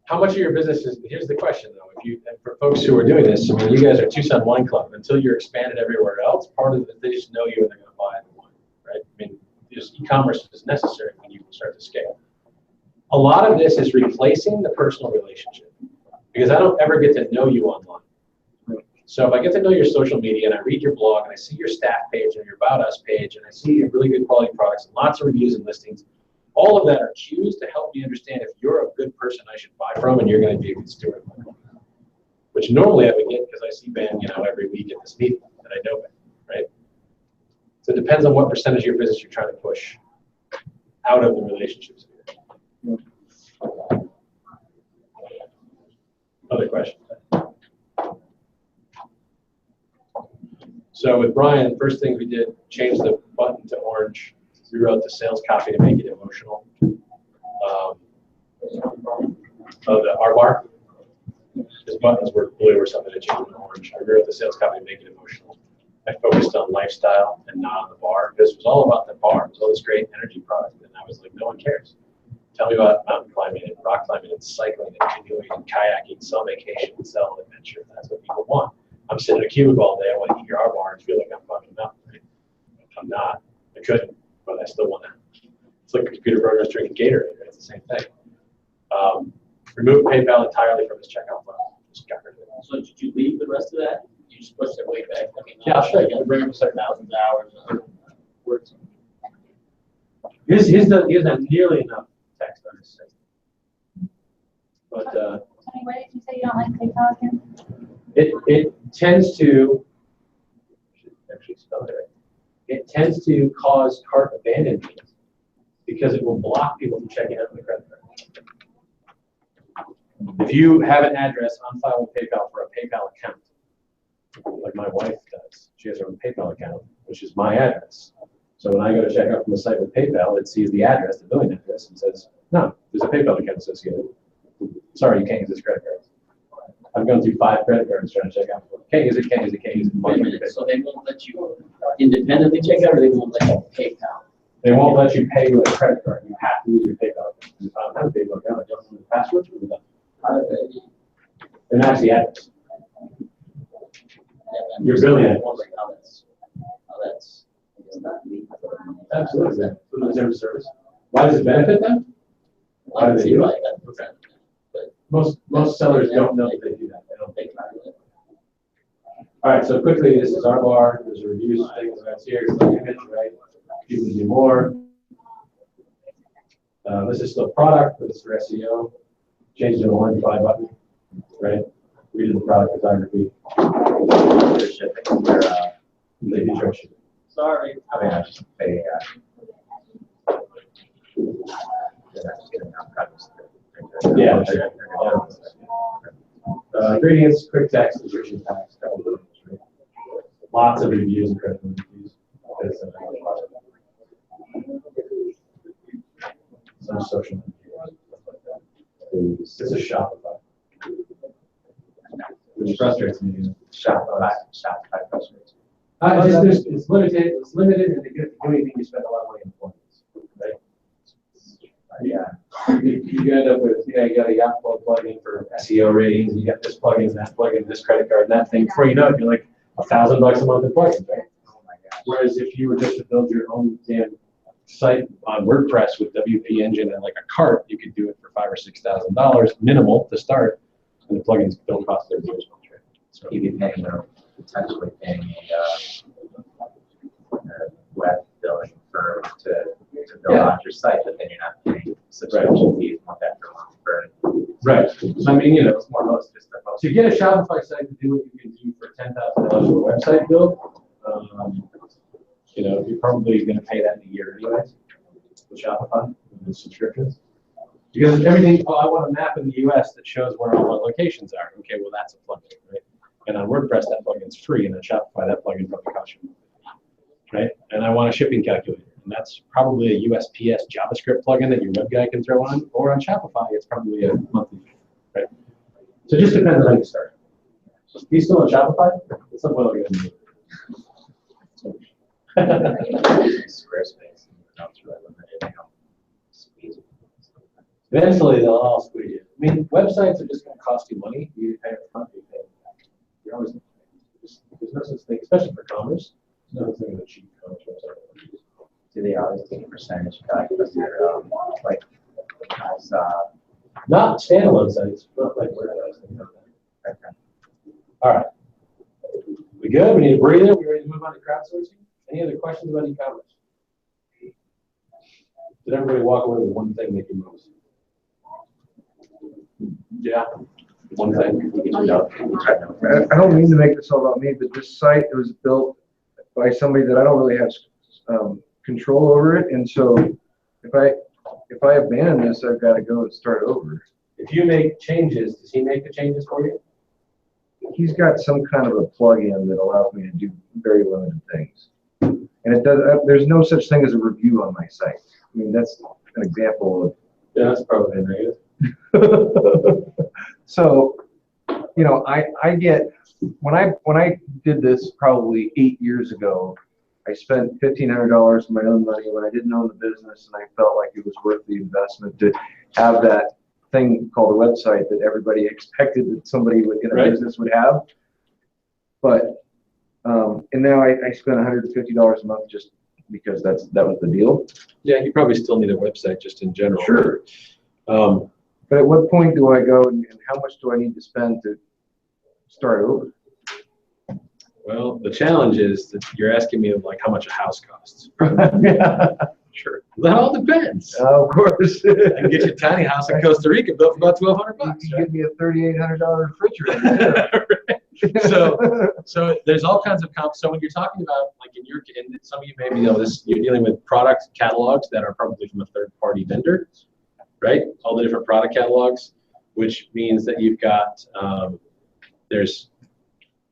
how much of your business is, here's the question though, and for folks who are doing this, I mean, you guys are Tucson Wine Club, until you're expanded everywhere else, part of it, they just know you and they're going to buy the wine, right? I mean, just e-commerce is necessary when you start to scale. A lot of this is replacing the personal relationship, because I don't ever get to know you online. So if I get to know your social media and I read your blog and I see your staff page and your About Us page and I see your really good quality products and lots of reviews and listings, all of that are cues to help me understand if you're a good person I should buy from and you're going to be a good steward. Which normally I would get because I see Ben, every week at this meeting and I know Ben, right? So it depends on what percentage of your business you're trying to push out of the relationships. Other questions? So with Brian, the first thing we did, change the button to orange. Rewrote the sales copy to make it emotional. The R bar. His buttons were blue or something, I changed them to orange. I rewrote the sales copy to make it emotional. I focused on lifestyle and not on the bar. This was all about the bar. It was all this great energy product. And I was like, no one cares. Tell me about mountain climbing and rock climbing and cycling and canoeing and kayaking, sell vacation and sell adventure. That's what people want. I'm sitting in a cubicle all day. I want to eat your R bar and feel like I'm fucking up. Right? I'm not. I couldn't, but I still want to. It's like a computer program's drinking Gatorade. Right? It's the same thing. Remove PayPal entirely from his checkout file. Just got rid of it. So did you leave the rest of that? You just pushed it way back? I mean, Yeah, I'll show you. Bring up thousands of hours of words. His doesn't have nearly enough text on his system. But Tony, what did you say you don't like PayPal again? it tends to, actually spell it right. It tends to cause cart abandonment because it will block people from checking out the credit card. If you have an address on file with PayPal for a PayPal account, like my wife does, she has her own PayPal account, which is my address. So when I go to check out from the site with PayPal, it sees the address, the billing address, and says, no, there's a PayPal account associated. Sorry, you can't use this credit card. I've gone through 5 credit cards trying to check out. Can't use it, can't use it, can't use it. Wait a minute, so they won't let you independently check out, or they won't let you PayPal? They won't let you pay with a credit card. You have to use your PayPal account. If I don't have a PayPal account, I don't know the password for them. And that's the address. You're billing it. How that's not legal. Absolutely. Reserve service. Why does it benefit them? Why do they do it? Okay. But Most sellers don't know that they do that. They don't think they about it. All right, so quickly, this is our bar. There's a reviews thing that's here. It's like image, right? People do more. This is still product, but it's for SEO. Change it to an orange buy button, right? We did the product photography. They're shipping. They do charge shipping. sorry. I mean, I just pay, Yeah. Ingredients, quick text, description text, couple of things, right? Lots of reviews and critical reviews. Some social media, stuff like that. This is Shopify, which frustrates me. Shopify frustrates me. It's limited, and to do anything, you spend a lot of money on plugins, right? Yeah. You end up with, you got a yacht club plugin for SEO ratings, you got this plugin, that plugin, this credit card, and that thing. Before you know it, you're like $1,000 a month in plugins, right? Oh my gosh. Whereas if you were just to build your own damn site on WordPress with WP Engine and like a cart, you could do it for $5,000 or $6,000, minimal to start, And the plugins don't cost their much, right? So You'd be paying potentially paying a web billing firm to build out your site, but then you're not paying subscription fees one extra month for. right. So I mean, It's more or less just a to get a Shopify site to do what you can do for $10,000 for a website build, you're probably going to pay that in a year anyways with Shopify with the subscriptions. Because everything, I want a map in the US that shows where all my locations are. Okay, well, that's a plugin, right? And on WordPress, that plugin's free, and on Shopify, that plugin probably costs you, right? And I want a shipping calculator, and that's probably a USPS JavaScript plugin that your web guy can throw on, or on Shopify, it's probably a monthly fee, right? So it just depends on how you start. So you still on Shopify? It's not what I'm going to do. Squarespace. Eventually, they'll all squeeze you. I mean, websites are just going to cost you money. You pay up front, you pay back. You're always there's no such thing, especially for commerce. There's no such thing as a cheap commerce website. Do they always take a percentage cut because they're like as Not standalone sites, not like WordPress. Things like that. okay. All right. We good? We need a breather. We ready to move on to crowdsourcing? Any other questions about e-commerce? Did everybody walk away with one thing they can move? Yeah. One thing. I don't mean to make this all about me, but this site was built by somebody that I don't really have control over it, and so if I abandon this, I've got to go and start over. If you make changes, does he make the changes for you? He's got some kind of a plug-in that allows me to do very limited things, and it does. There's no such thing as a review on my site. I mean, that's an example of. Yeah, that's probably negative. So, I get when I did this probably 8 years ago, I spent $1,500 of my own money when I didn't own the business, and I felt like it was worth the investment to have that thing called a website that everybody expected that somebody in a business would have. But and now I spend $150 a month just because that was the deal. Yeah, you probably still need a website just in general. Sure. But at what point do I go and how much do I need to spend to start over? Well, the challenge is that you're asking me like how much a house costs. Sure. That all depends. Of course. I can get you a tiny house in Costa Rica built for about $1,200. You can give me a $3,800 refrigerator. Right. So there's all kinds of comps. So when you're talking about, like in some of you maybe know this, you're dealing with product catalogs that are probably from a third-party vendor, right? All the different product catalogs, which means that you've got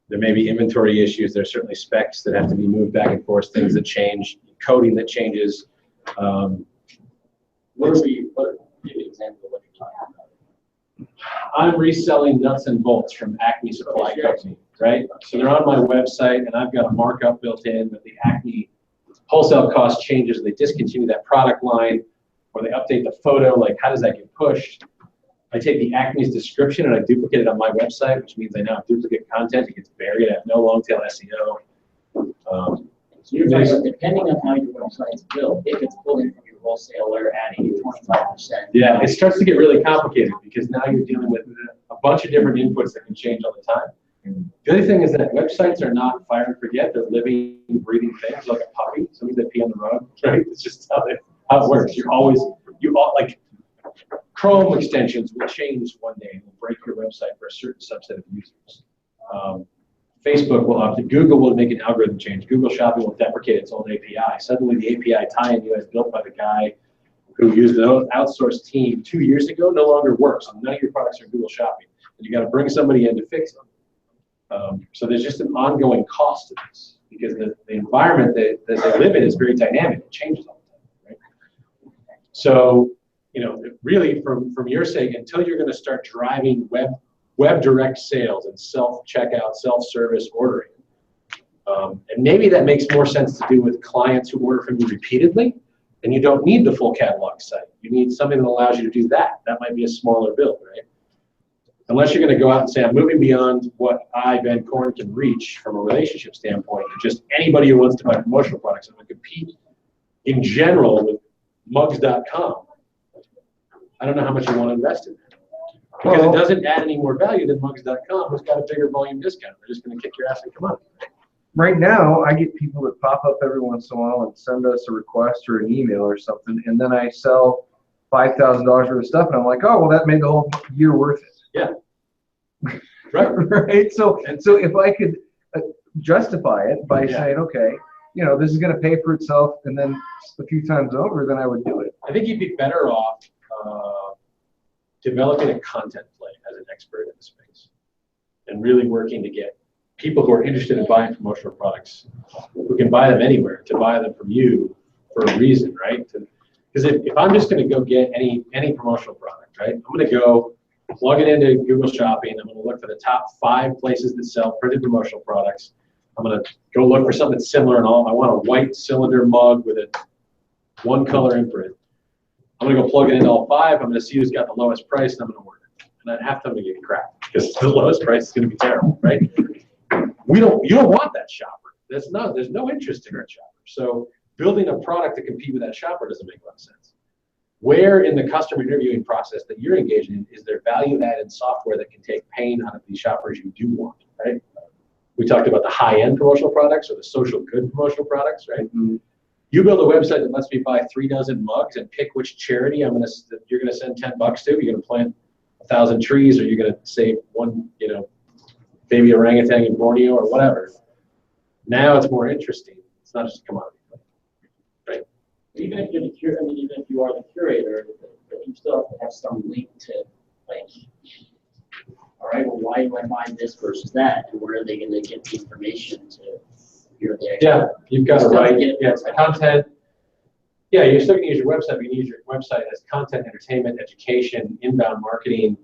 there may be inventory issues. There's certainly specs that have to be moved back and forth, things that change, coding that changes. What give me an example of what you're talking about? I'm reselling nuts and bolts from Acme Supply Company, right? So they're on my website, and I've got a markup built in, but the Acme wholesale cost changes. They discontinue that product line, or they update the photo. Like, how does that get pushed? I take the Acme's description and I duplicate it on my website, which means I now have duplicate content. It gets buried. I have no long tail SEO. So you're talking, depending on how your website's built, if it's pulling from your wholesaler, adding 25%. Yeah, it starts to get really complicated because now you're dealing with a bunch of different inputs that can change all the time. The other thing is that websites are not fire and forget. They're living, breathing things like a puppy. Sometimes they pee on the rug, right? It's just how it works. Like Chrome extensions will change one day and will break your website for a certain subset of users. Facebook will update. Google will make an algorithm change. Google Shopping will deprecate its own API. Suddenly, the API tie-in you guys built by the guy who used an outsourced team 2 years ago no longer works. None of your products are Google Shopping. And you got to bring somebody in to fix them. So there's just an ongoing cost to this because the environment that they live in is very dynamic. It changes all the time, right? So, really, from your sake, until you're going to start driving web direct sales and self-checkout, self-service ordering. And maybe that makes more sense to do with clients who order from you repeatedly, and you don't need the full catalog site. You need something that allows you to do that. That might be a smaller build, right? Unless you're going to go out and say, I'm moving beyond what I, Ben Korn, can reach from a relationship standpoint, and just anybody who wants to buy promotional products, I'm going to compete in general with mugs.com. I don't know how much you want to invest in that. Because Well- it doesn't add any more value than mugs.com, who's got a bigger volume discount. They're just gonna kick your ass and come on. Right now, I get people that pop up every once in a while and send us a request or an email or something, and then I sell $5,000 worth of stuff, and I'm like, oh, well, that made the whole year worth it. Yeah. Right. Right? So if I could justify it by Yeah. saying, okay, this is gonna pay for itself, and then a few times over, then I would do it. I think you'd be better off developing a content play as an expert in the space and really working to get people who are interested in buying promotional products, who can buy them anywhere, to buy them from you for a reason, right? Because if I'm just going to go get any promotional product, right, I'm going to go plug it into Google Shopping. I'm going to look for the top 5 places that sell printed promotional products. I'm going to go look for something similar and all. I want a white cylinder mug with a one color imprint. I'm going to go plug it into all 5. I'm going to see who's got the lowest price, and I'm going to order it. And then half the time I'm going to get crap because the lowest price is going to be terrible, right? You don't want that shopper. There's no interest in that shopper. So building a product to compete with that shopper doesn't make a lot of sense. Where in the customer interviewing process that you're engaged in is there value added software that can take pain out of the shoppers you do want, right? We talked about the high-end promotional products or the social good promotional products, right? Mm-hmm. You build a website that lets me buy 3 dozen mugs and pick which charity you're gonna send $10 to. You're gonna plant 1,000 trees, or you're gonna save one, baby orangutan in Borneo or whatever. Now it's more interesting. It's not just a commodity, right? Even if you're the curator, even if you are the curator, you still have to have some link to, like, all right, well, why do I buy this versus that? And where are they going to get the information to hear the Yeah, you've got to Still write. get- Yeah, content. Yeah, you're still going to use your website, but you can use your website as content, entertainment, education, inbound marketing.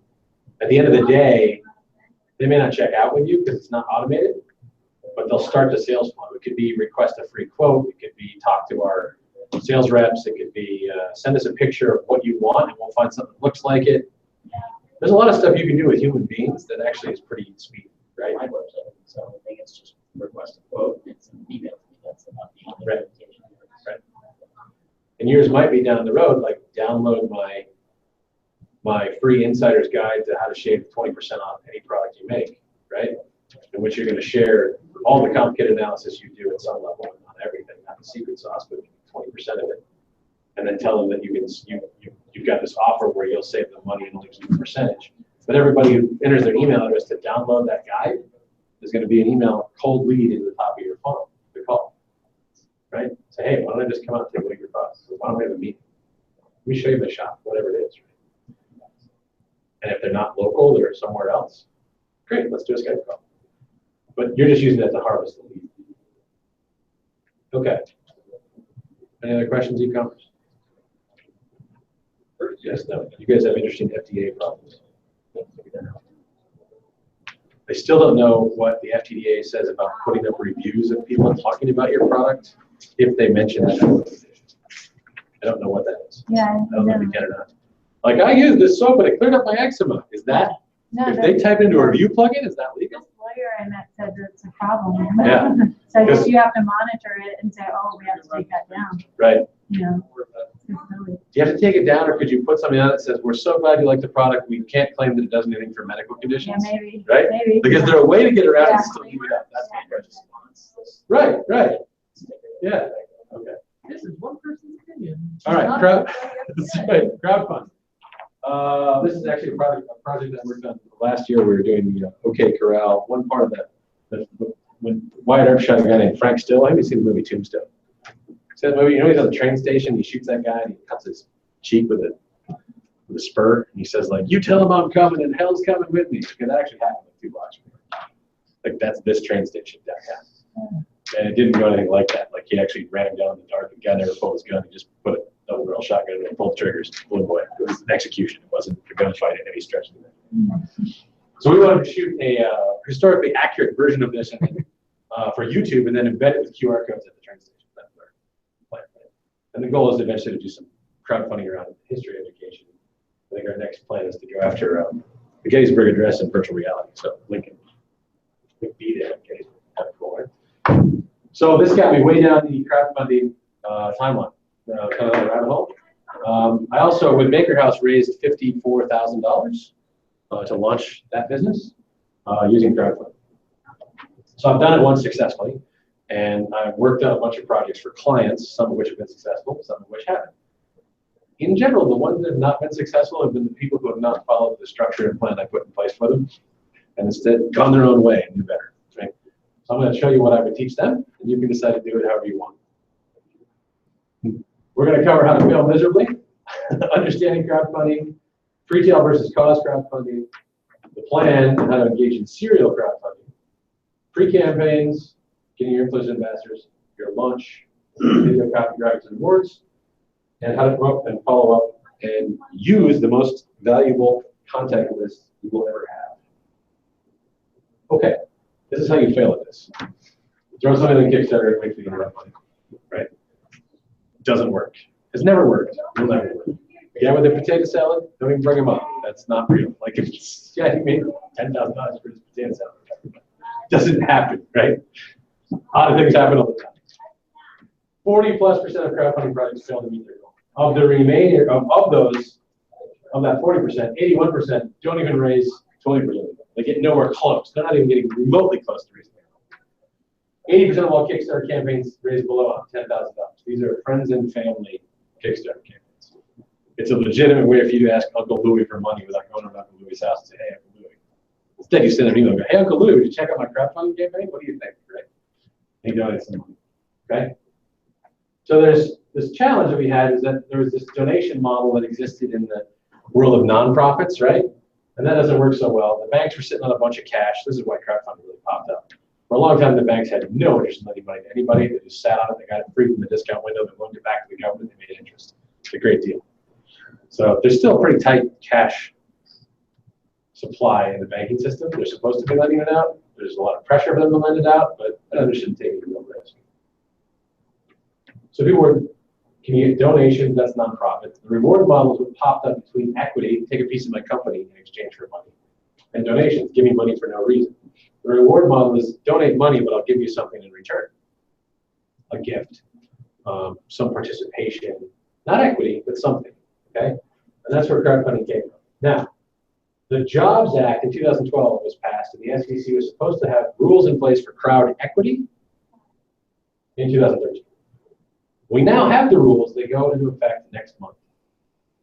At the end of the day, they may not check out with you because it's not automated, but they'll start the sales flow. It could be request a free quote. It could be talk to our sales reps. It could be send us a picture of what you want, and we'll find something that looks like it. There's a lot of stuff you can do with human beings that actually is pretty sweet, right? my website. So I think it's just request a quote. It's an email. That's about the only Right. application. Right. And yours might be down the road, like download my free insider's guide to how to shave 20% off any product you make, right? In which you're going to share all the complicated analysis you do at some level, not everything, not the secret sauce, but 20% of it. And then tell them that you've got this offer where you'll save them money and only keep a percentage. But everybody who enters their email address to download that guide is going to be an email cold lead into the top of your funnel, the call, right? Say, hey, why don't I just come out and take a look at your products? Why don't we have a meeting? Let me show you my shop, whatever it is. And if they're not local, they're somewhere else, great, let's do a Skype call. But you're just using that to harvest the lead. Okay. Any other questions, e-commerce? Yes, no. You guys have interesting FDA problems. I still don't know what the FDA says about putting up reviews of people talking about your product if they mention that. I don't know what that is. Yeah. I don't know if you can or not. Like, I used this soap and it cleared up my eczema. Is that, No, if they type into a review plugin, is that this legal? lawyer I met said that's a problem. Yeah. So I guess Because- you have to monitor it and say, oh, we have to take that down, Right. you know. It's silly. Do you have to take it down, or could you put something on that says, we're so glad you like the product, we can't claim that it does anything for medical Yeah, conditions? maybe. Right? Maybe. Like, is there a way to get around Yeah. and still leave it up? That's my question. Right, right. Yeah, okay. This is one person's opinion. All right, Not crowd, everybody else that's said. right, crowdfund. This is actually a project that I worked on last year. We were doing the OK Corral. One part of that, when Wyatt Earp shot a guy named Frank Still. Have you seen the movie Tombstone? See that movie? You know, he's on the train station. He shoots that guy and he cuts his cheek with a spur. And he says, like, you tell him I'm coming and hell's coming with me. Because that actually happened like 2 blocks from here. Like, that's this train station downtown. And it didn't go anything like that. Like, he actually ran him down in the dark. The guy never pulled his gun. He just put a double barrel shotgun in and pulled triggers. Blew away. It was an execution. It wasn't a gunfight in any stretch of it. So we wanted to shoot a historically accurate version of this for YouTube and then embed it with QR codes at the train station. That's our plan. And the goal is eventually to do some crowdfunding around history education. I think our next plan is to go after the Gettysburg Address in virtual reality. So Lincoln be there. Gettysburg. Kind of cool, right? So this got me way down the crowdfunding timeline, kind of a rabbit hole. I also, with Maker House, raised $54,000 to launch that business using crowdfunding. So I've done it once successfully, and I've worked on a bunch of projects for clients, some of which have been successful, some of which haven't. In general, the ones that have not been successful have been the people who have not followed the structure and plan I put in place for them, and instead gone their own way and do better. Right? So I'm going to show you what I would teach them, and you can decide to do it however you want. We're going to cover how to fail miserably, understanding crowdfunding, pre-tail versus cause crowdfunding, the plan, and how to engage in serial crowdfunding, pre-campaigns, getting your influence investors, your launch, video copyrights and rewards, and how to come up and follow up and use the most valuable contact list you will ever have. Okay, this is how you fail at this. Throw something in Kickstarter and wait for you to run money, right? Doesn't work. It's never worked. Will never work. Yeah, with a potato salad, don't even bring them up. That's not real. Like if it's, yeah, you made $10,000 for this potato salad. Doesn't happen, right? Odd things happen all the time. 40+% of crowdfunding projects fail to meet their goal. Of the remainder of those, of that 40%, 81% don't even raise 20%. They get nowhere close. They're not even getting remotely close to raising their goal. 80% of all Kickstarter campaigns raise below $10,000. These are friends and family Kickstarter campaigns. It's a legitimate way for you to ask Uncle Louie for money without going to Uncle Louie's house and say, hey, Uncle Louie. Instead, you send an email and go, hey, Uncle Louie, would you check out my crowdfunding campaign? What do you think? Right? And he donates some money. Okay? So there's this challenge that we had is that there was this donation model that existed in the world of nonprofits, right? And that doesn't work so well. The banks were sitting on a bunch of cash. This is why crowdfunding really popped up. For a long time, the banks had no interest in lending money to anybody. They just sat on it. They got it free from the discount window. They loaned it back to the government. They made interest. It's a great deal. So there's still a pretty tight cash supply in the banking system. They're supposed to be lending it out. There's a lot of pressure for them to lend it out, but others shouldn't take any real risk. So people were, can you get donations? That's nonprofit. The reward models were popped up between equity, take a piece of my company in exchange for money, and donations, give me money for no reason. The reward model is donate money, but I'll give you something in return. A gift, some participation, not equity, but something, okay? And that's where crowdfunding came from. Now, the Jobs Act in 2012 was passed, and the SEC was supposed to have rules in place for crowd equity in 2013. We now have the rules. They go into effect next month.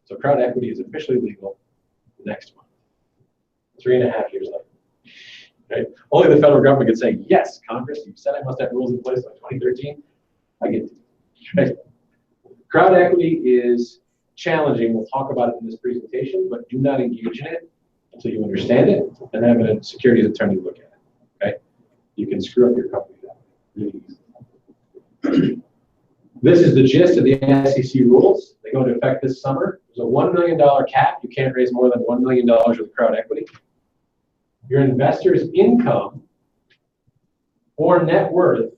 So crowd equity is officially legal next month, 3.5 years later. Right? Only the federal government can say, yes, Congress, you said I must have rules in place by 2013. I get to. Right? Crowd equity is challenging. We'll talk about it in this presentation, but do not engage in it until you understand it and have a securities attorney look at it. Okay? You can screw up your company that way. Really easy. This is the gist of the SEC rules. They go into effect this summer. There's a $1 million cap. You can't raise more than $1 million with crowd equity. Your investor's income or net worth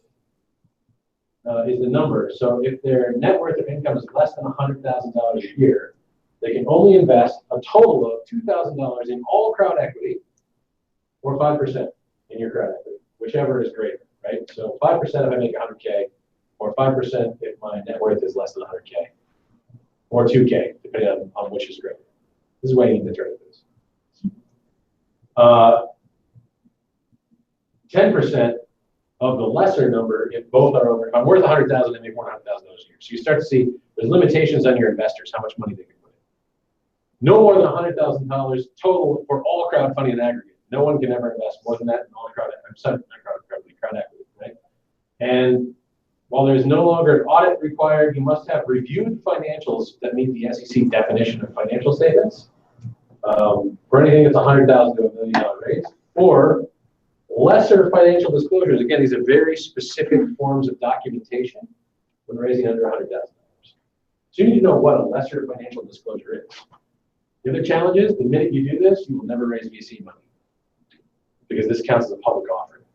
is the number. So if their net worth of income is less than $100,000 a year, they can only invest a total of $2,000 in all crowd equity or 5% in your crowd equity, whichever is greater, right? So 5% if I make 100K, or 5% if my net worth is less than 100K, or 2K, depending on which is greater. This is why you need the trade this. 10% of the lesser number if both are over. If I'm worth 100,000, I make $100,000 a year. So you start to see there's limitations on your investors, how much money they can put in. No more than $100,000 total for all crowdfunding in aggregate. No one can ever invest more than that in all crowd equity, right? And while there's no longer an audit required, you must have reviewed financials that meet the SEC definition of financial statements for anything that's $100,000 to $1 million raise, or lesser financial disclosures. Again, these are very specific forms of documentation when raising under $100,000. So you need to know what a lesser financial disclosure is. The other challenge is, the minute you do this, you will never raise VC money because this counts as a public offering.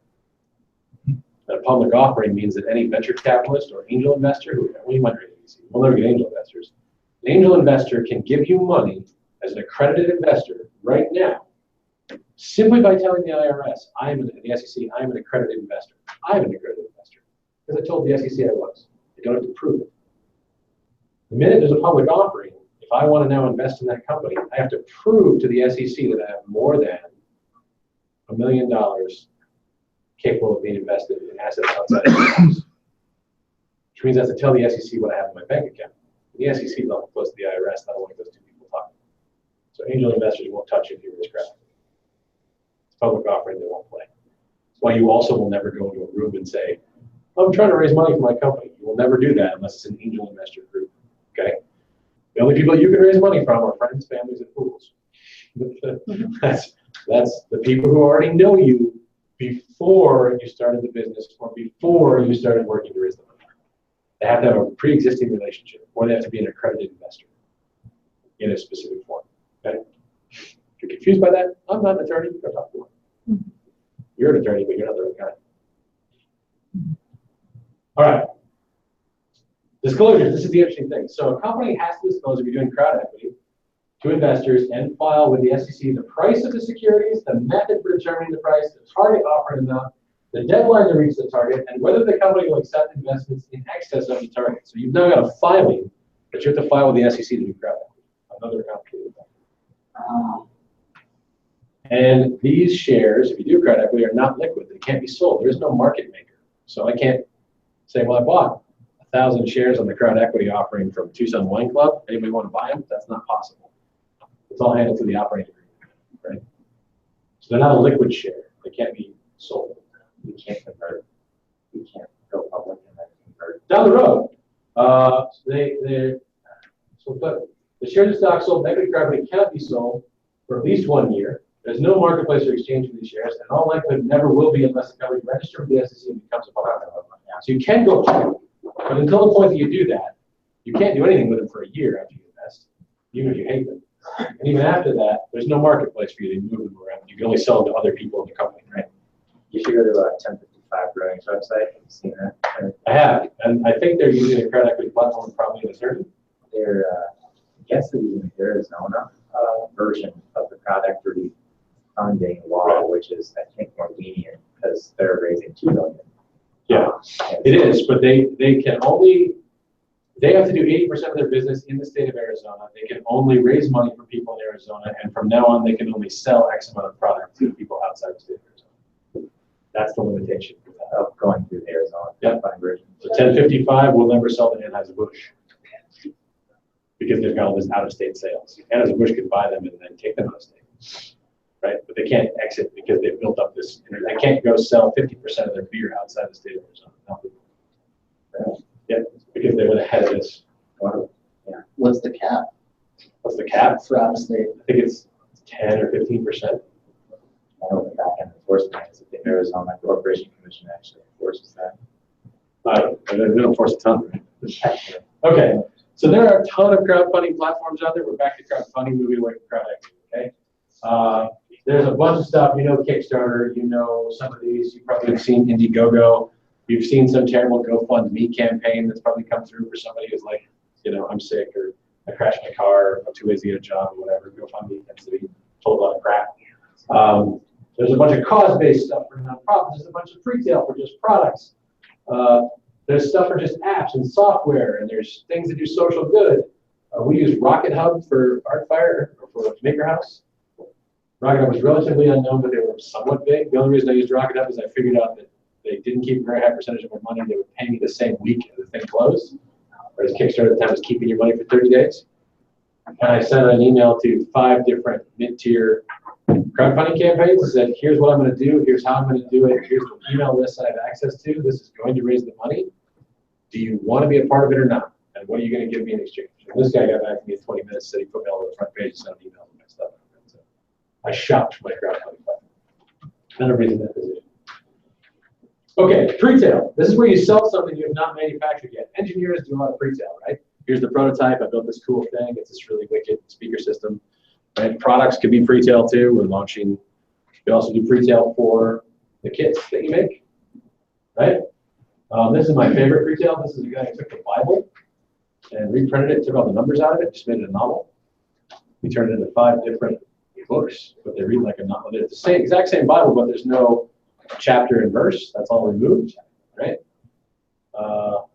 A public offering means that any venture capitalist or angel investor, you might raise VC, we'll never get angel investors. An angel investor can give you money as an accredited investor right now, simply by telling the IRS, the SEC, I am an accredited investor. I'm an accredited investor because I told the SEC I was. They don't have to prove it. The minute there's a public offering, if I want to now invest in that company, I have to prove to the SEC that I have more than $1 million capable of being invested in assets outside of the house. Which means I have to tell the SEC what I have in my bank account. The SEC is not close to the IRS, I don't want those two people talking. So angel investors won't touch you if you raise crap. It's public offering, they won't play. That's why you also will never go into a room and say, I'm trying to raise money for my company. You will never do that unless it's an angel investor group, okay? The only people you can raise money from are friends, families, and fools. That's the people who already know you before you started the business or before you started working to raise the money. They have to have a pre-existing relationship, or they have to be an accredited investor in a specific form, okay? If you're confused by that, I'm not an attorney, go talk to one. You're an attorney, but you're not the right guy. All right. Disclosures, this is the interesting thing. So a company has to disclose if you're doing crowd equity to investors and file with the SEC the price of the securities, the method for determining the price, the target offered amount, the deadline to reach the target, and whether the company will accept investments in excess of the target. So you've now got a filing that you have to file with the SEC to do crowd equity. Another complicated thing. And these shares, if you do crowd equity, are not liquid. They can't be sold. There is no market maker. So I can't say, well, I bought 1,000 shares on the crowd equity offering from Tucson Wine Club. Anybody want to buy them? That's not possible. It's all handled through the operating agreement, right? So they're not a liquid share. They can't be sold. You can't convert. You can't go public and then convert. Down the road, but the shares of stock sold in equity crowd equity cannot be sold for at least 1 year. There's no marketplace or exchange for these shares, and all likelihood never will be unless the company registers with the SEC and becomes a public company. So you can go public, but until the point that you do that, you can't do anything with them for a year after you invest, even if you hate them. And even after that, there's no marketplace for you to move them around. You can only sell them to other people in the company, right? You should go to 1055 Growing's website. Have you seen that? I have, and I think they're using a credit equity platform probably in a certain. They're, I guess they're using the Arizona version of the crowd equity funding law, which is, I think, more lenient because they're raising $2 million. Yeah, it is, but they can only, they have to do 80% of their business in the state of Arizona. They can only raise money for people in Arizona, and from now on, they can only sell X amount of product to people outside the state of Arizona. That's the limitation Of going through the Arizona funding version. So 1055 will never sell to Anheuser-Busch because they've got all this out-of-state sales. Anheuser-Busch could buy them and then take them out of state, right? But they can't exit because they've built up this. They can't go sell 50% of their beer outside the state of Arizona. No. Yeah, because they went ahead of this. Yeah. What's the cap? What's the cap? For out of state. I think it's 10 or 15%. I know the back end enforcement is that the Arizona Corporation Commission actually enforces that. They don't enforce a ton, right? Okay, so there are a ton of crowdfunding platforms out there. We're back to crowdfunding, moving away from crowd equity, okay? There's a bunch of stuff, you know, Kickstarter, you know, some of these, you probably have seen Indiegogo. You've seen some terrible GoFundMe campaign that's probably come through for somebody who's like, you know, I'm sick or I crashed my car, I'm too lazy to get a job or whatever. GoFundMe tends to be told a lot of crap. There's a bunch of cause-based stuff for nonprofits. There's a bunch of retail for just products. There's stuff for just apps and software, and there's things that do social good. We use Rocket Hub for Artfire or for Maker House. Rocket Hub was relatively unknown, but they were somewhat big. The only reason I used Rocket Hub is I figured out that they didn't keep a very high percentage of my money. They would pay me the same week as the thing closed. Whereas Kickstarter at the time was keeping your money for 30 days. And I sent an email to 5 different mid-tier crowdfunding campaigns and said, here's what I'm going to do, here's how I'm going to do it, here's the email list I have access to, this is going to raise the money. Do you want to be a part of it or not? And what are you going to give me in exchange? And this guy got back to me in 20 minutes, said he put me all over the front page and sent an email with my stuff. So I shopped my crowdfunding platform. Nobody's in that position. Okay, pre-tail. This is where you sell something you have not manufactured yet. Engineers do a lot of pre-tail, right? Here's the prototype. I built this cool thing. It's this really wicked speaker system. Right? Products could be pre-tail too. We're launching. We also do pre-tail for the kits that you make, right? This is my favorite pre-tail. This is a guy who took the Bible and reprinted it, took all the numbers out of it, just made it a novel. We turned it into 5 different books, but they read like a novel. It's the same, exact same Bible, but there's no chapter and verse. That's all removed, right?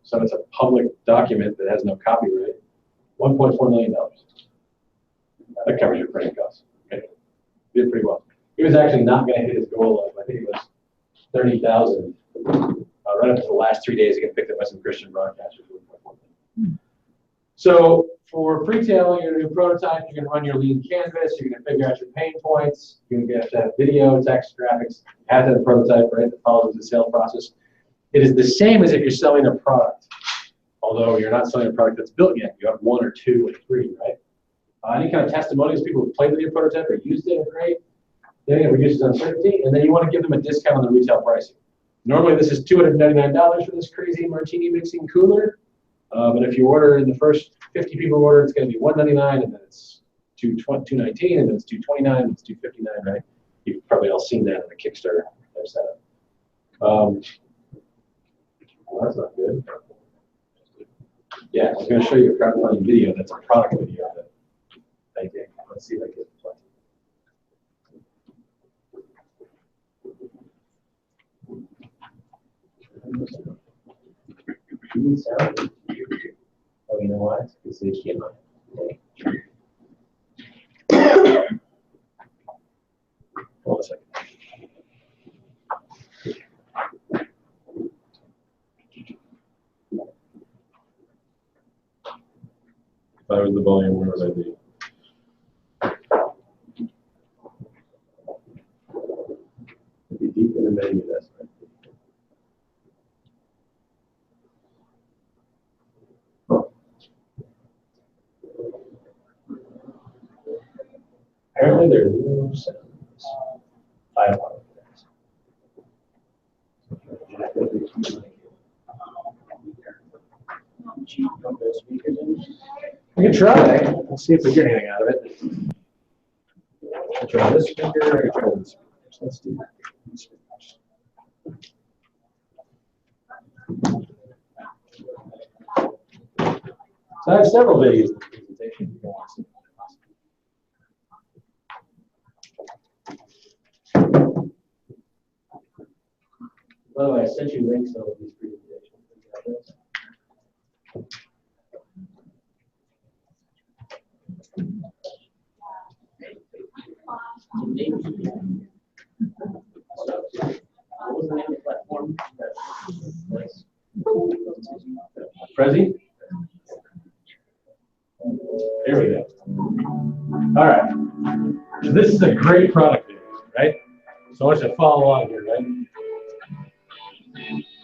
So it's a public document that has no copyright. $1.4 million. That covers your printing costs. Okay. Did pretty well. He was actually not going to hit his goal of, I think it was 30,000. Right up to the last 3 days, he got picked up by some Christian broadcasters. So for pre-tail, you're going to do prototype, you're going to run your lean canvas, you're going to figure out your pain points, you're going to have to have video, text, graphics, you have to have a prototype, right, that follows the sales process. It is the same as if you're selling a product, although you're not selling a product that's built yet. You have 1 or 2 or 3, right? Any kind of testimonials, people who played with your prototype or used it are great. Then it reduces uncertainty, and then you want to give them a discount on the retail pricing. Normally, this is $299 for this crazy martini mixing cooler. But if you order in the first 50 people order, it's going to be $199, and then it's $219, and then it's $229, and it's $259, right? You've probably all seen that in the Kickstarter setup. Well, that's not good. Yeah, I was going to show you a crowdfunding video. That's a product video that I did. Let's see if I can play. Sound. Oh, you know what? It's the HDMI. Hold on a second. If I was the volume, where would I be? It'd be deep in the menu, that's right. Apparently there are no sounds. I apologize. We can try. Let's see if we get anything out of it. I'll try this speaker. I'll try this speaker. So let's do that. So I have several videos in the presentation you can watch. By the way, I sent you links to all of these presentations. What was the name of the platform? Prezi? There we go. All right. So this is a great product video, right? So I want you to follow along here, right?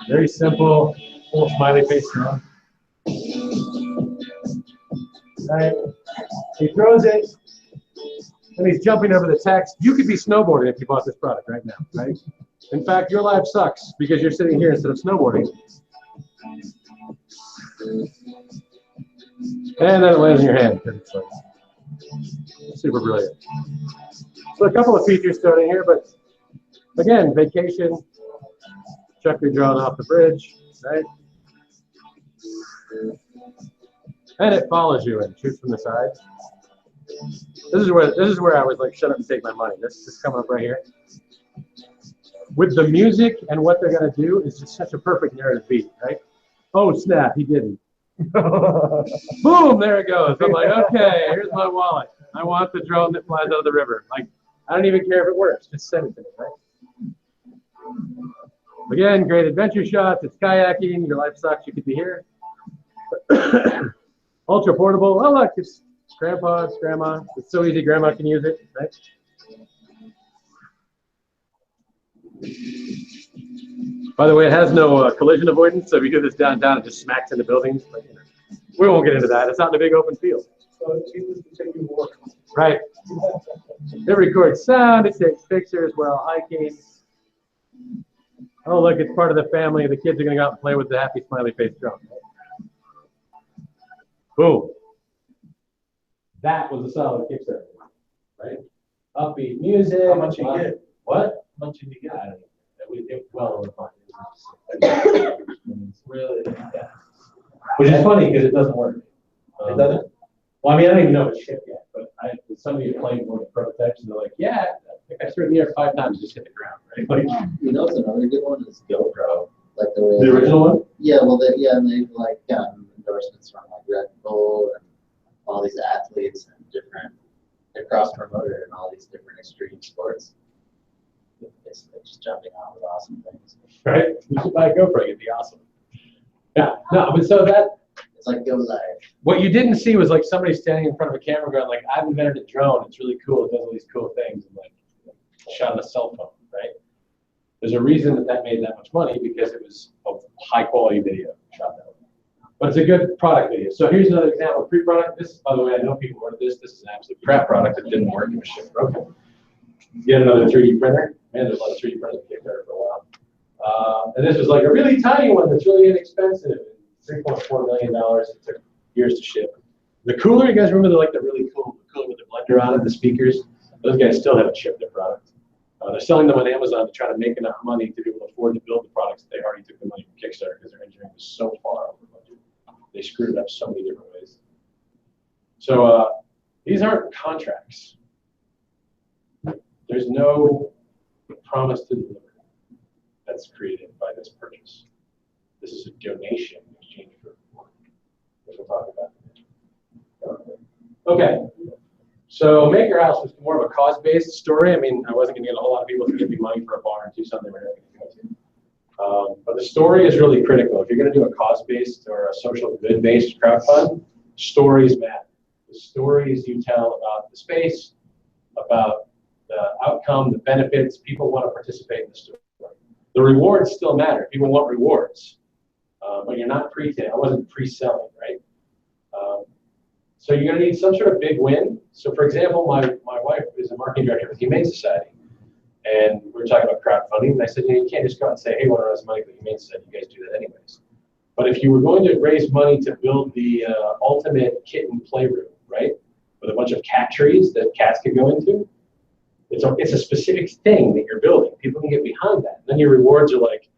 Very simple, little smiley face around. Right? He throws it, and he's jumping over the text. You could be snowboarding if you bought this product right now, right? In fact, your life sucks because you're sitting here instead of snowboarding. And then it lands in your hand because it's like super brilliant. So a couple of features thrown in here, but again, vacation, chuck your drone off the bridge, right? And it follows you and shoots from the side. This is where I was like, shut up and take my money. This is coming up right here. With the music and what they're gonna do is just such a perfect narrative beat, right? Oh snap, he didn't. Boom, there it goes. I'm like, okay, here's my wallet. I want the drone that flies out of the river. Like, I don't even care if it works. Just send it to me, right? Again, great adventure shots. It's kayaking. Your life sucks. You could be here. Ultra portable. Oh, look, it's grandpa, it's grandma. It's so easy, grandma can use it, right? By the way, it has no collision avoidance, so if you do this downtown, it just smacks into buildings. But, you know, we won't get into that. It's out in a big open field. So it's easy to take you walk. Right. It records sound. It takes pictures while hiking. Oh, look, it's part of the family. The kids are going to go out and play with the happy smiley face drone. Boom. That was a solid Kickstarter, right? Upbeat music. How much you get? What? How much did you get? I don't know. It well over $5. Really? Yeah. Which is funny because it doesn't work. It doesn't? Well, I mean, I don't even know if it's shipped yet, but somebody played one of the prototypes and they're like, yeah, I threw it in the air 5 times, just hit the ground, right? Like, You know, it's another good one is GoPro. Like the way the original one? Yeah, well, and they've like gotten endorsements from like Red Bull and all these athletes and different they're cross-promoted in all these different extreme sports. It's just jumping out with awesome things. Right? You should buy a GoPro, it'd be awesome. Yeah, no, but so that, It's like go live. what you didn't see was like somebody standing in front of a camera going like, I've invented a drone, it's really cool, it does all these cool things, and like shot on a cell phone, right? There's a reason that that made that much money because it was a high quality video shot that way. But it's a good product video. So here's another example of pre-product. This, by the way, I know people ordered this. This is an absolute crap product. It didn't work. It was shit broken. Get another 3D printer. Man, there's a lot of 3D printers that Kickstarter for a while. And this was like a really tiny one that's really inexpensive. $3.4 million. It took years to ship. The cooler, you guys remember the really cool cooler with the blender on it, the speakers? Those guys still haven't shipped their product. They're selling them on Amazon to try to make enough money to be able to afford to build the products that they already took the money from Kickstarter because their engineering was so far over budget. They screwed it up so many different ways. So these aren't contracts. There's no promise to deliver that's created by this purchase. This is a donation in exchange for work, which we'll talk about. Okay. So Maker House was more of a cause-based story. I mean, I wasn't going to get a whole lot of people to give me money for a bar and do something we're not going to go to. But the story is really critical. If you're going to do a cause-based or a social good-based crowdfund, stories matter. The stories you tell about the space, about the outcome, the benefits, people want to participate in the story. The rewards still matter. People want rewards, but you're not I wasn't pre-selling, right? So you're going to need some sort of big win. So for example, my wife is a marketing director for the Humane Society, and we were talking about crowdfunding, and I said, you can't just go out and say, hey, we want to raise money for the Humane Society. You guys do that anyways. But if you were going to raise money to build the ultimate kitten playroom, right, with a bunch of cat trees that cats could go into, it's a specific thing that you're building. People can get behind that. And then your rewards are like,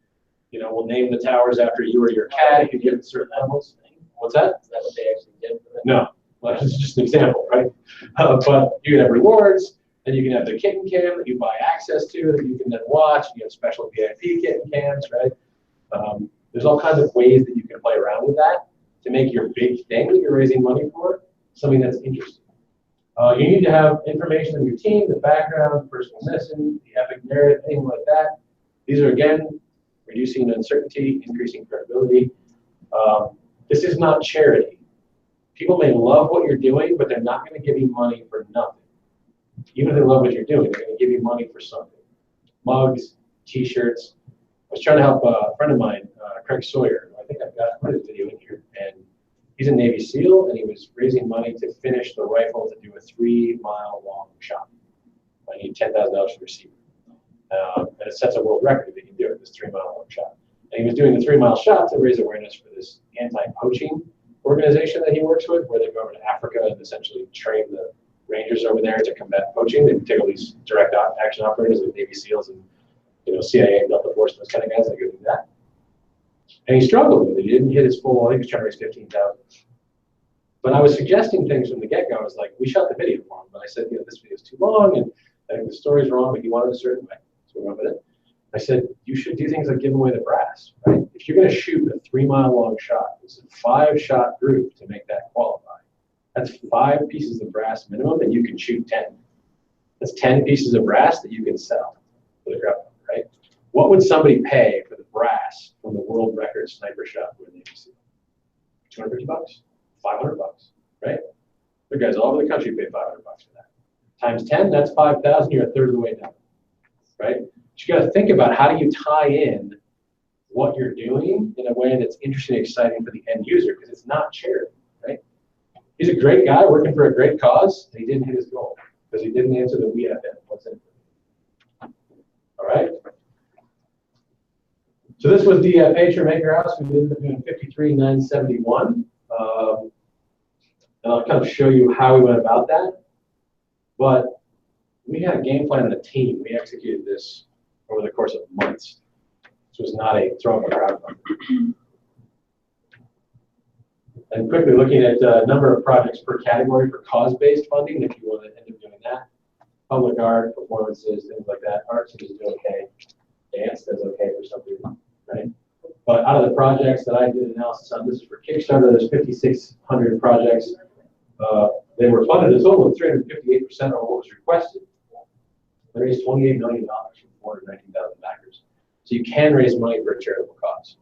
we'll name the towers after you or your cat if you give it certain levels. What's that? Is that what they actually did for them? No. Well, this is just an example, right? But you can have rewards, and you can have the kitten cam that you buy access to that you can then watch. You have special VIP kitten cams, right? There's all kinds of ways that you can play around with that to make your big thing that you're raising money for something that's interesting. You need to have information on your team, the background, the personal mission, the epic narrative, anything like that. These are, again, reducing uncertainty, increasing credibility. This is not charity. People may love what you're doing, but they're not going to give you money for nothing. Even if they love what you're doing, they're going to give you money for something. Mugs, T-shirts. I was trying to help a friend of mine, Craig Sawyer. I think I've got his video in here. And he's a Navy SEAL, and he was raising money to finish the rifle to do a 3-mile long shot. I need $10,000 for the receiver. And it sets a world record if he can do it, this 3-mile long shot. And he was doing the 3-mile shot to raise awareness for this anti-poaching organization that he works with, where they go over to Africa and essentially train the rangers over there to combat poaching. They take all these direct action operators like Navy SEALs and CIA, Delta Force, those kind of guys that go do that. And he struggled with it. He didn't hit his full. I think he was trying to raise 15,000. But I was suggesting things from the get-go. I was like, we shot the video for him, but I said, this video is too long, and I think the story's wrong, but he wanted a certain way, so we went with it. I said, you should do things like give away the brass, right? If you're going to shoot a 3-mile long shot, it's a 5-shot group to make that qualify. That's 5 pieces of brass minimum that you can shoot 10. That's 10 pieces of brass that you can sell for the crowd, right? What would somebody pay for the brass from the world record sniper shot with Navy SEAL? $250, $500, right? The guys all over the country pay $500 for that. Times 10, that's 5,000. You're a third of the way down, right? But you got to think about how do you tie in what you're doing in a way that's interesting and exciting for the end user, because it's not charity, right? He's a great guy working for a great cause, and he didn't hit his goal because he didn't answer the WEF what's in it. All right. So this was the Patriot Maker House. We ended up doing 53,971. And I'll kind of show you how we went about that. But we had a game plan and a team. We executed this over the course of months. This was not a throw up a crowdfund. And quickly looking at the number of projects per category for cause-based funding, if you want to end up doing that. Public art, performances, things like that. Arts is doing okay. Dance does okay for some people, right? But out of the projects that I did analysis on, this is for Kickstarter, there's 5,600 projects. They were funded a total of 358% of what was requested. They raised $28 million from 419,000 backers. So you can raise money for a charitable cause,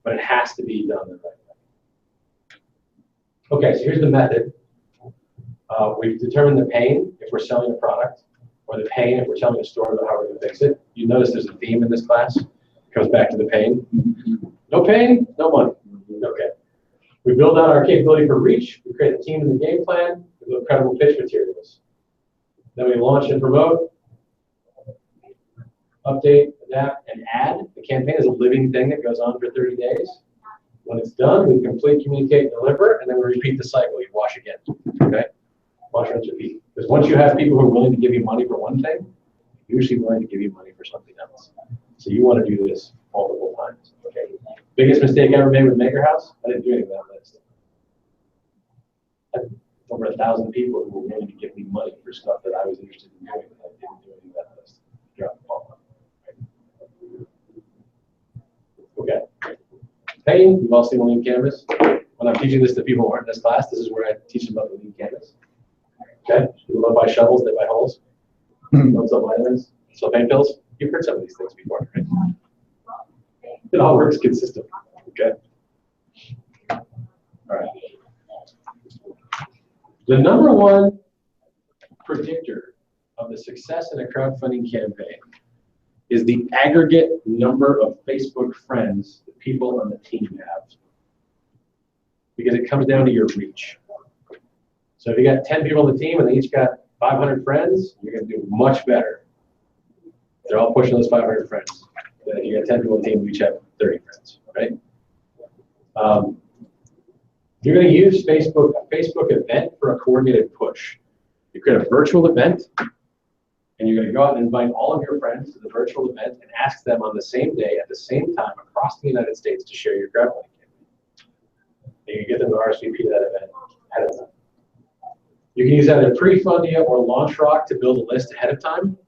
but it has to be done the right way. Okay, so here's the method. We've determined the pain if we're selling a product, or the pain if we're telling a story about how we're going to fix it. You notice there's a theme in this class. It comes back to the pain. No pain, no money. Okay. We build out our capability for reach. We create a team and the game plan. We build credible pitch materials. Then we launch and promote, update, adapt, and add. The campaign is a living thing that goes on for 30 days. When it's done, we complete, communicate, deliver, and then we repeat the cycle. You wash again. Okay? Wash, rinse, repeat. Because once you have people who are willing to give you money for one thing, they're usually willing to give you money for something else. So you want to do this multiple times. Okay. Biggest mistake I ever made with Maker House? I didn't do any of that list. I had over 1,000 people who were willing to give me money for stuff that I was interested in doing, but I didn't do any of that list. Drop the ball. Okay. Pain, you've all seen the lean canvas. When I'm teaching this to people who aren't in this class, this is where I teach them about the lean canvas. Okay? People don't buy shovels, they buy holes. Don't sell vitamins, sell pain pills. You've heard some of these things before, right? It all works consistently. Okay? All right. The number one predictor of the success in a crowdfunding campaign is the aggregate number of Facebook friends that people on the team have. Because it comes down to your reach. So if you got 10 people on the team and they each got 500 friends, you're going to do much better. They're all pushing those 500 friends. Then if you got 10 people on the team, we each have 30 friends, right? You're going to use a Facebook event for a coordinated push. You create a virtual event, and you're going to go out and invite all of your friends to the virtual event and ask them on the same day, at the same time, across the United States to share your crowdfunding campaign. And you get them to RSVP to that event ahead of time. You can use either Prefundia or LaunchRock to build a list ahead of time.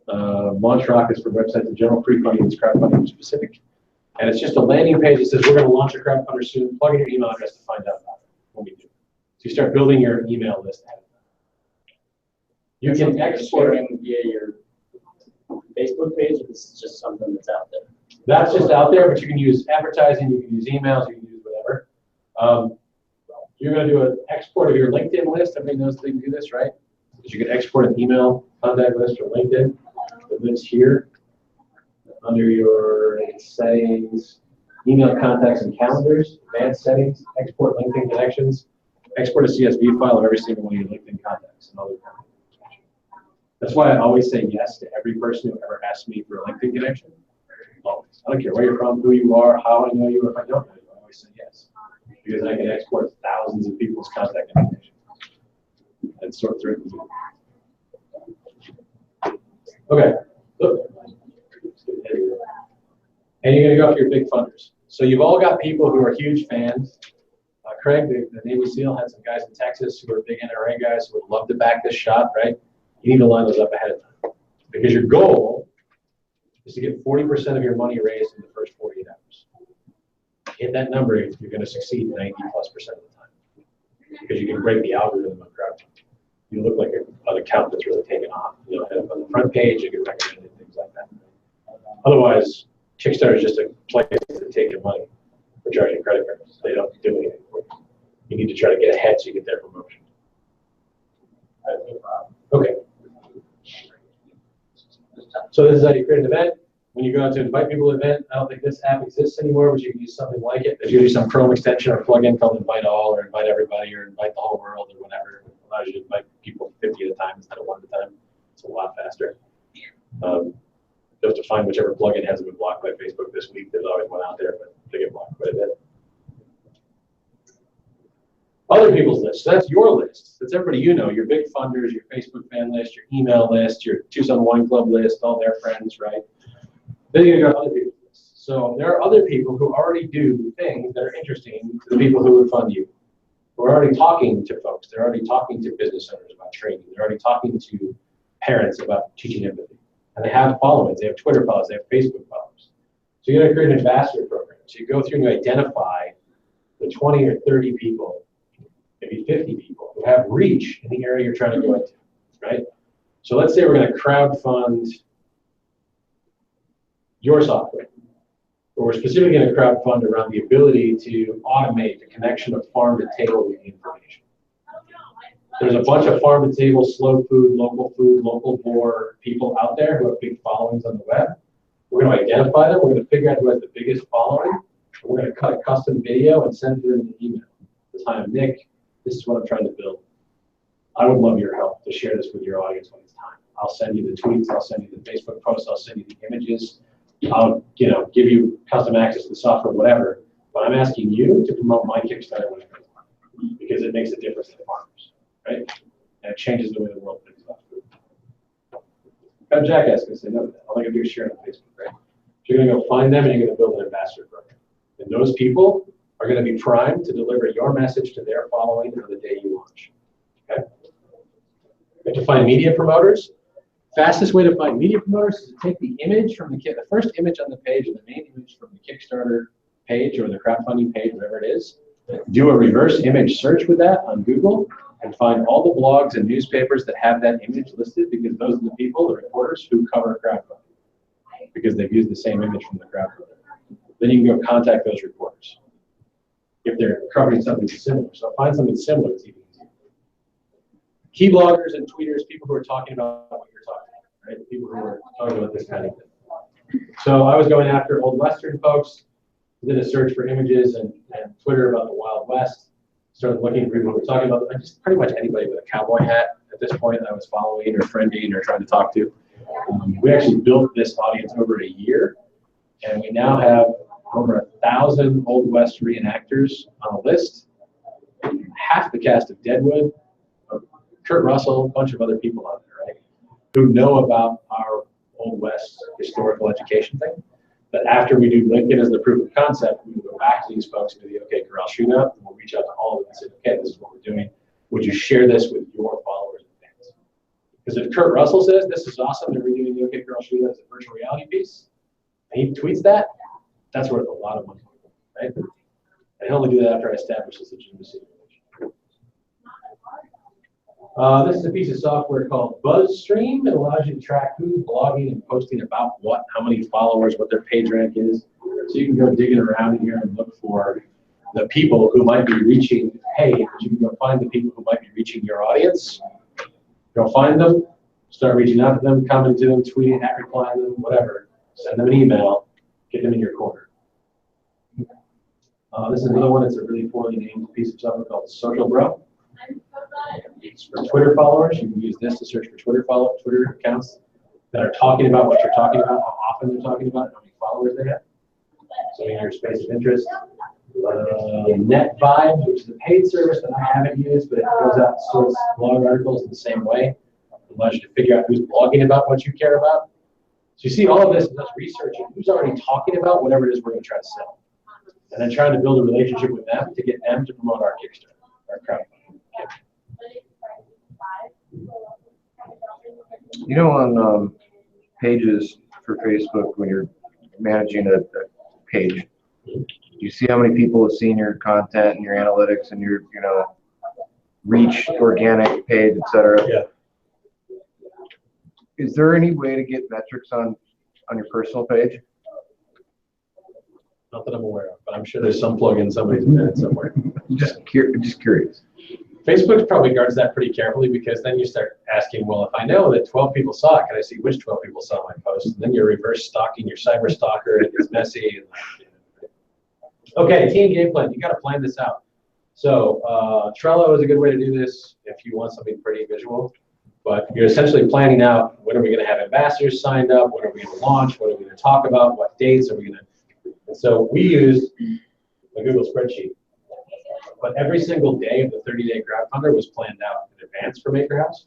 LaunchRock is for websites in general. Prefundia is crowdfunding specific. And it's just a landing page that says, we're going to launch a crowdfunder soon. Plug in your email address to find out about it when we do. So you start building your email list ahead of time. You can export via your Facebook page, or this is just something that's out there? That's just out there, but you can use advertising, you can use emails, you can use whatever. You're going to do an export of your LinkedIn list. Everybody knows they can do this, right? Because you can export an email contact list from LinkedIn that lives here under your settings, email contacts and calendars, advanced settings, export LinkedIn connections, export a CSV file of every single one of your LinkedIn contacts and other contacts. That's why I always say yes to every person who ever asks me for a LinkedIn connection. Always. I don't care where you're from, who you are, how I know you, or if I don't know you, I always say yes. Because I can export thousands of people's contact information and sort through it. Okay. And you're going to go for your big funders. So you've all got people who are huge fans. Craig, the Navy SEAL, had some guys in Texas who are big NRA guys who would love to back this shot, right? You need to line those up ahead of time. Because your goal is to get 40% of your money raised in the first 48 hours. Hit that number, you're going to succeed 90+% of the time. Because you can break the algorithm of crowdfunding. You look like an account that's really taken off. You know, head up on the front page, you get recommended, things like that. Otherwise, Kickstarter is just a place to take your money for charging credit cards. They don't do anything for you. You need to try to get ahead so you get their promotion. Okay. So this is how you create an event. When you go out to invite people to an event, I don't think this app exists anymore, but you can use something like it. There's usually some Chrome extension or plugin called Invite All or Invite Everybody or Invite the Whole World or whatever. It allows you to invite people 50 at a time instead of 1 at a time. It's a lot faster. You have to find whichever plugin hasn't been blocked by Facebook this week. There's always one out there, but they get blocked quite a bit. Other people's lists. So that's your list. That's everybody you know. Your big funders, your Facebook fan list, your email list, your Tucson Wine Club list, all their friends, right? Then you're going to go to other people's lists. So there are other people who already do things that are interesting to the people who would fund you. Who are already talking to folks. They're already talking to business owners about training. They're already talking to parents about teaching empathy. And they have followings. They have Twitter followers. They have Facebook followers. So you're going to create an ambassador program. So you go through and you identify the 20 or 30 people maybe 50 people who have reach in the area you're trying to go into, right? So let's say we're going to crowdfund your software, but we're specifically going to crowdfund around the ability to automate the connection of farm to table with the information. There's a bunch of farm to table, slow food, local boar people out there who have big followings on the web. We're going to identify them. We're going to figure out who has the biggest following. We're going to cut a custom video and send it in an email. Hi, I'm Nick. This is what I'm trying to build. I would love your help to share this with your audience when it's time. I'll send you the tweets. I'll send you the Facebook posts. I'll send you the images. I'll, give you custom access to the software, whatever. But I'm asking you to promote my Kickstarter when it comes on, because it makes a difference to the farmers, right? And it changes the way the world thinks about food. Got a jackass gonna say no to that. All I gotta do is share it on Facebook, right? So you're gonna go find them and you're gonna build an ambassador program. And those people are gonna be primed to deliver your message to their following on the day you launch. Okay? You have to find media promoters. Fastest way to find media promoters is to take the image from the first image on the page and the main image from the Kickstarter page or the crowdfunding page, whatever it is. Do a reverse image search with that on Google and find all the blogs and newspapers that have that image listed, because those are the people, the reporters, who cover crowdfunding, because they've used the same image from the crowdfunding. Then you can go contact those reporters if they're covering something similar. So find something similar, it's even easier. Key bloggers and tweeters, people who are talking about what you're talking about, right? People who are talking about this kind of thing. So I was going after Old Western folks, did a search for images and Twitter about the Wild West, started looking for people who were talking about just pretty much anybody with a cowboy hat at this point that I was following or friending or trying to talk to. We actually built this audience over a year, and we now have over 1,000 Old West reenactors on a list, half the cast of Deadwood, Kurt Russell, a bunch of other people out there, right, who know about our Old West historical education thing. But after we do Lincoln as the proof of concept, we will go back to these folks and do the OK Corral shootout, and we'll reach out to all of them and say, okay, this is what we're doing. Would you share this with your followers and fans? Because if Kurt Russell says, this is awesome, they're redoing the OK Corral shootout as a virtual reality piece, and he tweets that, that's worth a lot of money, right? And he'll only do that after I establish this legitimacy. This is a piece of software called BuzzStream. It allows you to track who's blogging and posting about what, how many followers, what their page rank is. So you can go digging around in here and look for the people who might be reaching, hey, you can go find the people who might be reaching your audience. Go find them, start reaching out to them, commenting to them, tweeting, replying to them, whatever. Send them an email, get them in your corner. This is another one that's a really poorly named piece of software called Social Bro. It's for Twitter followers. You can use this to search for Twitter accounts that are talking about what you're talking about, how often they're talking about, how many followers they have. So in your space of interest. NetVibe, which is a paid service that I haven't used, but it goes out and sorts blog articles in the same way. It allows you to figure out who's blogging about what you care about. So you see all of this is us researching who's already talking about whatever it is we're going to try to sell. And then trying to build a relationship with them to get them to promote our Kickstarter, our crowdfunding. You know, on pages for Facebook, when you're managing a page, you see how many people have seen your content and your analytics and your, reach, organic, paid, etc. Yeah. Is there any way to get metrics on your personal page? Not that I'm aware of, but I'm sure there's some plugin somebody's invented somewhere. Just curious. Facebook probably guards that pretty carefully, because then you start asking, well, if I know that 12 people saw it, can I see which 12 people saw my post? And then you're reverse stalking your cyber stalker, and it gets messy. And okay, team game plan. You got to plan this out. So Trello is a good way to do this if you want something pretty visual. But you're essentially planning out, when are we going to have ambassadors signed up? When are we going to launch? What are we going to talk about? What dates are we going to? And so we use a Google spreadsheet. But every single day of the 30-day crowdfunder was planned out in advance for MakerHouse.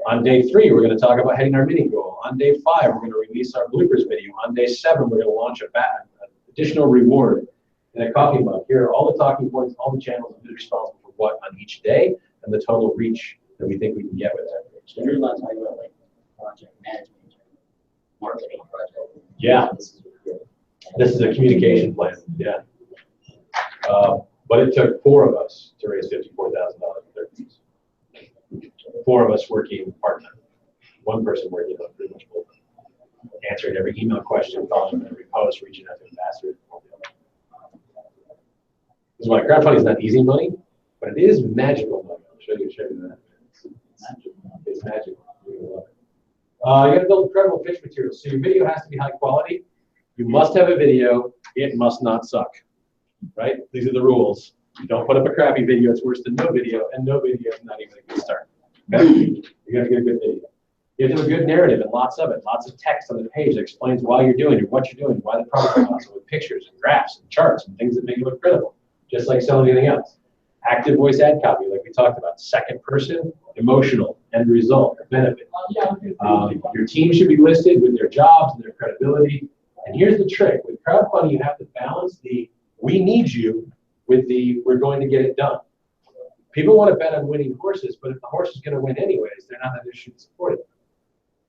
On day 3, we're going to talk about hitting our mini goal. On day 5, we're going to release our bloopers video. On day 7, we're going to launch an additional reward in a coffee mug. Here are all the talking points, all the channels, and who's responsible for what on each day, and the total reach that we think we can get with that. So you're not talking about like project management, marketing project. Yeah. This is a communication plan. Yeah. But it took 4 of us to raise $54,000 in 30 days. 4 of us working part-time. 1 person working on pretty much full-time. Answering every email question, following every post, reaching out to ambassadors. This is why crowdfunding is not easy money, but it is magical money. I'll show you that. It's magical. You're gonna love it. You got to build incredible pitch materials. So your video has to be high quality. You must have a video. It must not suck. Right? These are the rules. You don't put up a crappy video. It's worse than no video, and no video is not even a good start. Okay? You got to get a good video. You have to have a good narrative and lots of it. Lots of text on the page that explains why you're doing it, what you're doing, why the product is awesome, with pictures and graphs and charts and things that make it look credible, just like selling anything else. Active voice ad copy, like we talked about. Second person, emotional, end result, benefit. Your team should be listed with their jobs and their credibility. And here's the trick. With crowdfunding, you have to balance the we need you with the we're going to get it done. People want to bet on winning horses, but if the horse is going to win anyways, they're not that interested in supporting it.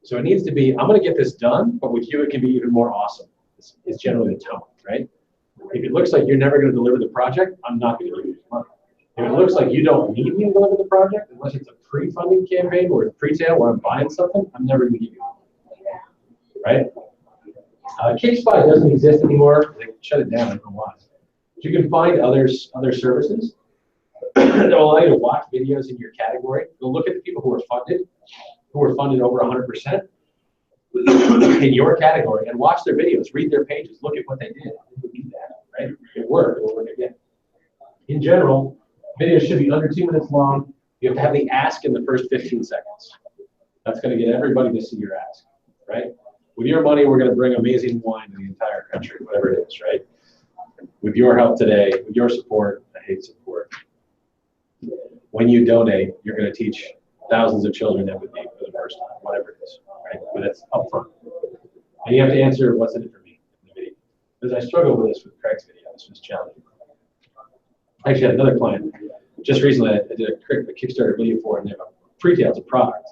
So it needs to be, I'm going to get this done, but with you, it can be even more awesome. It's generally the tone, right? If it looks like you're never going to deliver the project, I'm not going to give you money. If it looks like you don't need me to deliver the project, unless it's a pre-funding campaign or a pre-sale where I'm buying something, I'm never going to give you money, right? Kickspot doesn't exist anymore. They shut it down. I don't know why. But you can find other services that will allow you to watch videos in your category. Go look at the people who are funded over 100% in your category, and watch their videos, read their pages, look at what they did. You need that, right? It worked. It will work again. In general, videos should be under 2 minutes long. You have to have the ask in the first 15 seconds. That's going to get everybody to see your ask, right? With your money, we're going to bring amazing wine to the entire country, whatever it is, right? With your help today, with your support, I hate support. When you donate, you're going to teach thousands of children empathy for the first time, whatever it is, right? But it's upfront. And you have to answer what's in it for me in the video. Because I struggled with this with Craig's video. This was challenging. I actually had another client. Just recently, I did a Kickstarter video for it, and they have a pre-tail to product.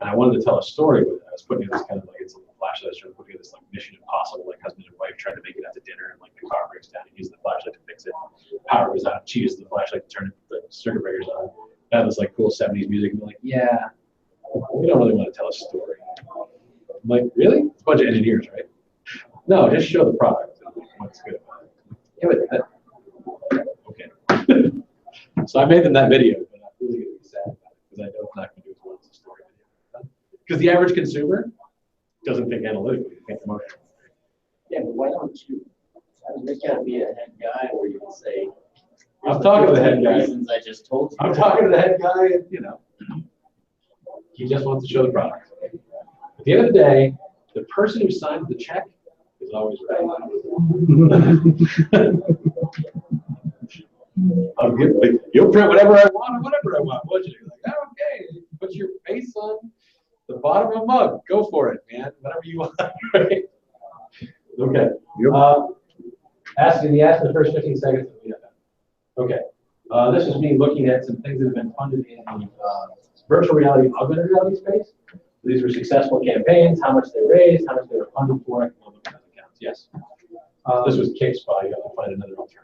And I wanted to tell a story with it. I was putting in this kind of like, it's a flashlight. I was trying to put together this like Mission Impossible, like husband and wife trying to make it out to dinner, and like the car breaks down, and uses the flashlight to fix it. Power goes out, she uses the flashlight to turn the circuit breakers on. That was like cool 70s music, and they're like, yeah, we don't really want to tell a story. I'm like, really? It's a bunch of engineers, right? No, just show the product and what's good about it. Yeah, but okay. So I made them that video, but I'm really going to be sad about it because I know it's not going to do as well as a story video. Because the average consumer doesn't think analytically, they think emotionally. Yeah, but why don't you, I mean, there's gotta be a head guy where you can say, I'm talking to the head guy. reasons I just told you. I'm talking to the head guy, and you know, he just wants to show the product. At the end of the day, the person who signs the check is always right. I'm good. Like, you'll print whatever I want or whatever I want. Won't you? Like, oh, okay, put your face on the bottom of a mug. Go for it, man. Whatever you want. Right? Okay. Asking the first 15 seconds. Okay. This is me looking at some things that have been funded in the virtual reality, augmented reality space. These were successful campaigns, how much they raised, how much they were funded for. I can look at those accounts. Yes. This was Kickspot. You have to find another alternative.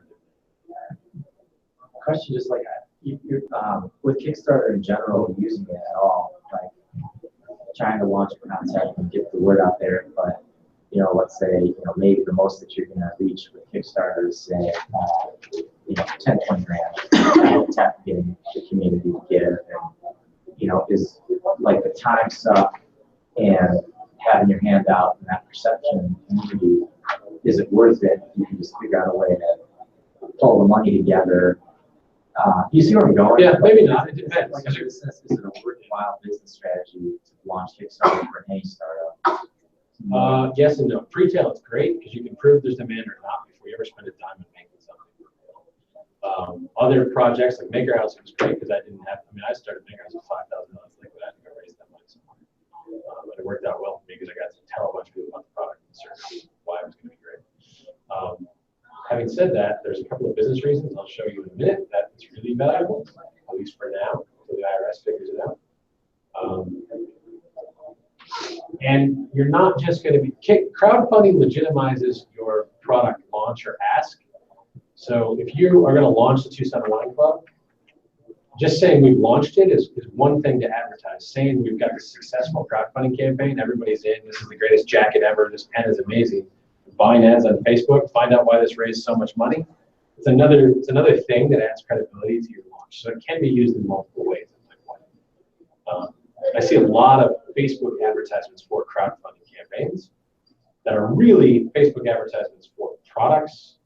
Question just like, with Kickstarter in general, using it at all, like trying to launch a concept and get the word out there, but you know, let's say, you know, maybe the most that you're gonna reach with Kickstarter is say, you know, 10, 20 grand, tap getting the community to give, and you know, is like the time suck and having your hand out and that perception community, is it worth it? You can just figure out a way to pull the money together. You see where I'm going? Yeah, maybe not. It depends. Like, is it a worthwhile business strategy to launch Kickstarter for any startup? Yes and no. Pre-tail is great because you can prove there's demand or not before you ever spend a dime in making something. Other projects like Maker House was great because I started Maker House with $5,000 liquid. I think I raised that money somewhere. But it worked out well for me because I got to tell a bunch of people about the product and certainly why it was going to be great. Having said that, there's a couple of business reasons I'll show you in a minute that it's really valuable, at least for now, until the IRS figures it out. And you're not just going to be crowdfunding legitimizes your product launch or ask So if you are going to launch the 2-Sun Wine Club, just saying we've launched it is one thing to advertise. Saying we've got a successful crowdfunding campaign, everybody's in, this is the greatest jacket ever, this pen is amazing. Buying ads on Facebook, find out why this raised so much money. It's another thing that adds credibility to your launch. So it can be used in multiple ways. I see a lot of Facebook advertisements for crowdfunding campaigns that are really Facebook advertisements for products,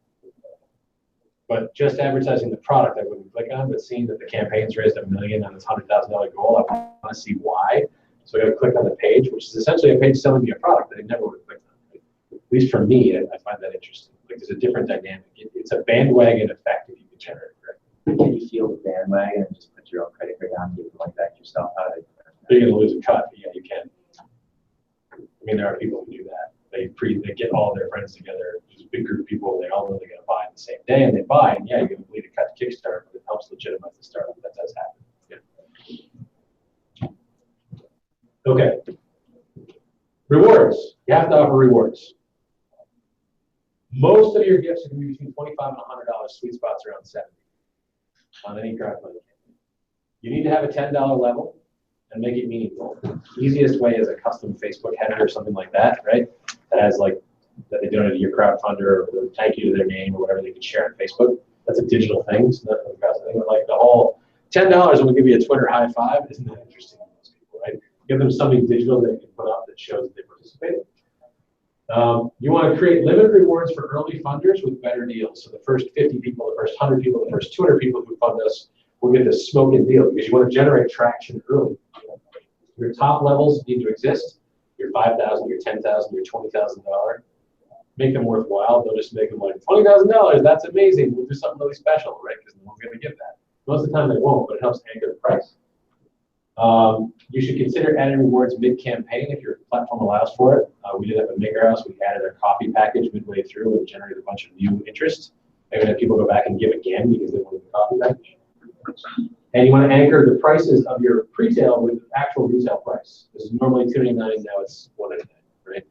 but just advertising the product I wouldn't click on, but seeing that the campaign's raised $1 million on its $100,000 goal, I want to see why. So I got to click on the page, which is essentially a page selling me a product that I never would have clicked on. At least for me, I find that interesting. Like there's a different dynamic. It's a bandwagon effect if you can generate it. Right? Can you feel the bandwagon and just put your own credit card down and give money back to yourself out of it? You're going to lose a cut, but yeah, you can. I mean, there are people who do that. They get all their friends together, just a big group of people, they all know they're going to buy the same day, and they buy, and yeah, you're going to bleed a cut to Kickstarter, but it helps legitimize the startup. That does happen. Yeah. Okay. Rewards. You have to offer rewards. Most of your gifts are going to be between $25 and $100. Sweet spots around $70 on any crowdfunding campaign. You need to have a $10 level and make it meaningful. The easiest way is a custom Facebook header or something like that, right? That has like, that they donated to your crowdfunder or thank you to their name or whatever they can share on Facebook. That's a digital thing. So that's what costs anything. Like the whole $10 and we'll give you a Twitter high five isn't that interesting to most people, right? Give them something digital that they can put up that shows that they participated. You want to create limited rewards for early funders with better deals. So the first 50 people, the first 100 people, the first 200 people who fund us will get this smoking deal because you want to generate traction early. Your top levels need to exist. Your $5,000, your $10,000, your $20,000. Make them worthwhile. They'll just make them like $20,000. That's amazing. We'll do something really special, right? Because no one's going to give that. Most of the time they won't, but it helps anchor the price. You should consider adding rewards mid-campaign if your platform allows for it. We did that with Maker House. We added a coffee package midway through and generated a bunch of new interest. Maybe then people go back and give again because they wanted the coffee package. And you want to anchor the prices of your pre-tail with the actual retail price. This is normally $2.99, now it's $1.99, right?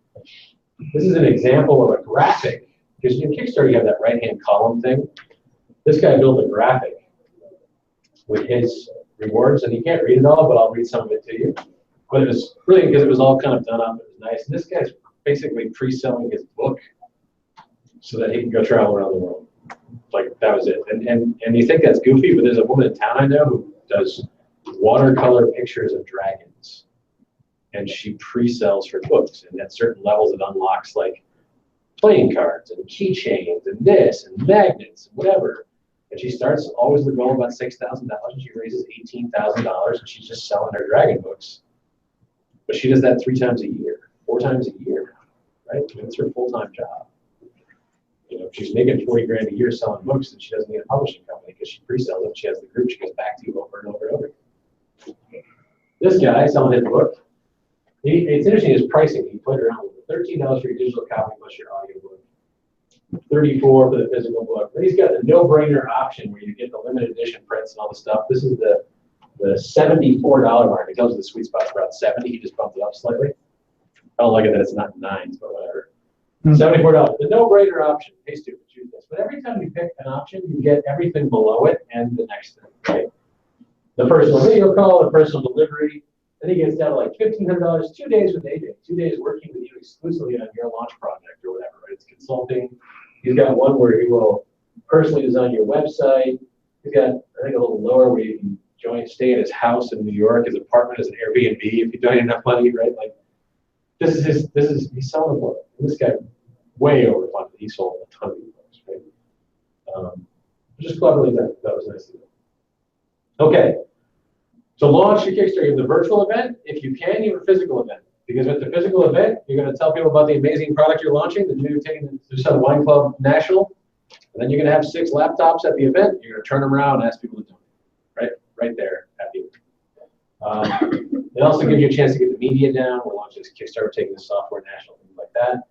This is an example of a graphic, because in Kickstarter you have that right-hand column thing. This guy built a graphic with his rewards, and you can't read it all, but I'll read some of it to you. But it was brilliant because it was all kind of done up. It was nice. And this guy's basically pre-selling his book so that he can go travel around the world. Like that was it. And you think that's goofy, but there's a woman in town I know who does watercolor pictures of dragons. And she pre-sells her books. And at certain levels it unlocks like playing cards and keychains and this and magnets and whatever. And she starts always the goal about $6,000 and she raises $18,000 and she's just selling her dragon books. But she does that 3 times a year, 4 times a year, right? That's her full-time job. You know, if she's making 40 grand a year selling books, then she doesn't need a publishing company because she pre-sells them. She has the group she goes back to over and over and over. This guy selling his book, it's interesting his pricing. He played around with it. $13 for your digital copy plus your audio book. $34 for the physical book. But he's got the no-brainer option where you get the limited edition prints and all the stuff. This is the $74 mark. He tells you the sweet spot's around 70. He just bumped it up slightly. I don't like it that it's not 9s, but whatever. $74. The no-brainer option. Hey, stupid, choose this. But every time you pick an option, you get everything below it and the next thing, right? The personal video call, the personal delivery. Then he gets down to like $1,500, 2 days with AJ, 2 days working with you exclusively on your launch project or whatever, right? It's consulting. He's got one where he will personally design your website. He's got, I think, a little lower where you can stay at his house in New York, his apartment as an Airbnb if you donate enough money, right? Like, he's selling a book. And this guy, way overfunded. He sold a ton of these books, right? Just cleverly done. That was nice to do. Okay. To launch your Kickstarter, you have the virtual event. If you can, you have a physical event. Because with the physical event, you're going to tell people about the amazing product you're launching, that you're taking the Sun Wine Club National. And then you're going to have 6 laptops at the event. You're going to turn them around and ask people to donate. Right there at the event. It also gives you a chance to get the media down. We're launching this Kickstarter, taking the software national, things like that.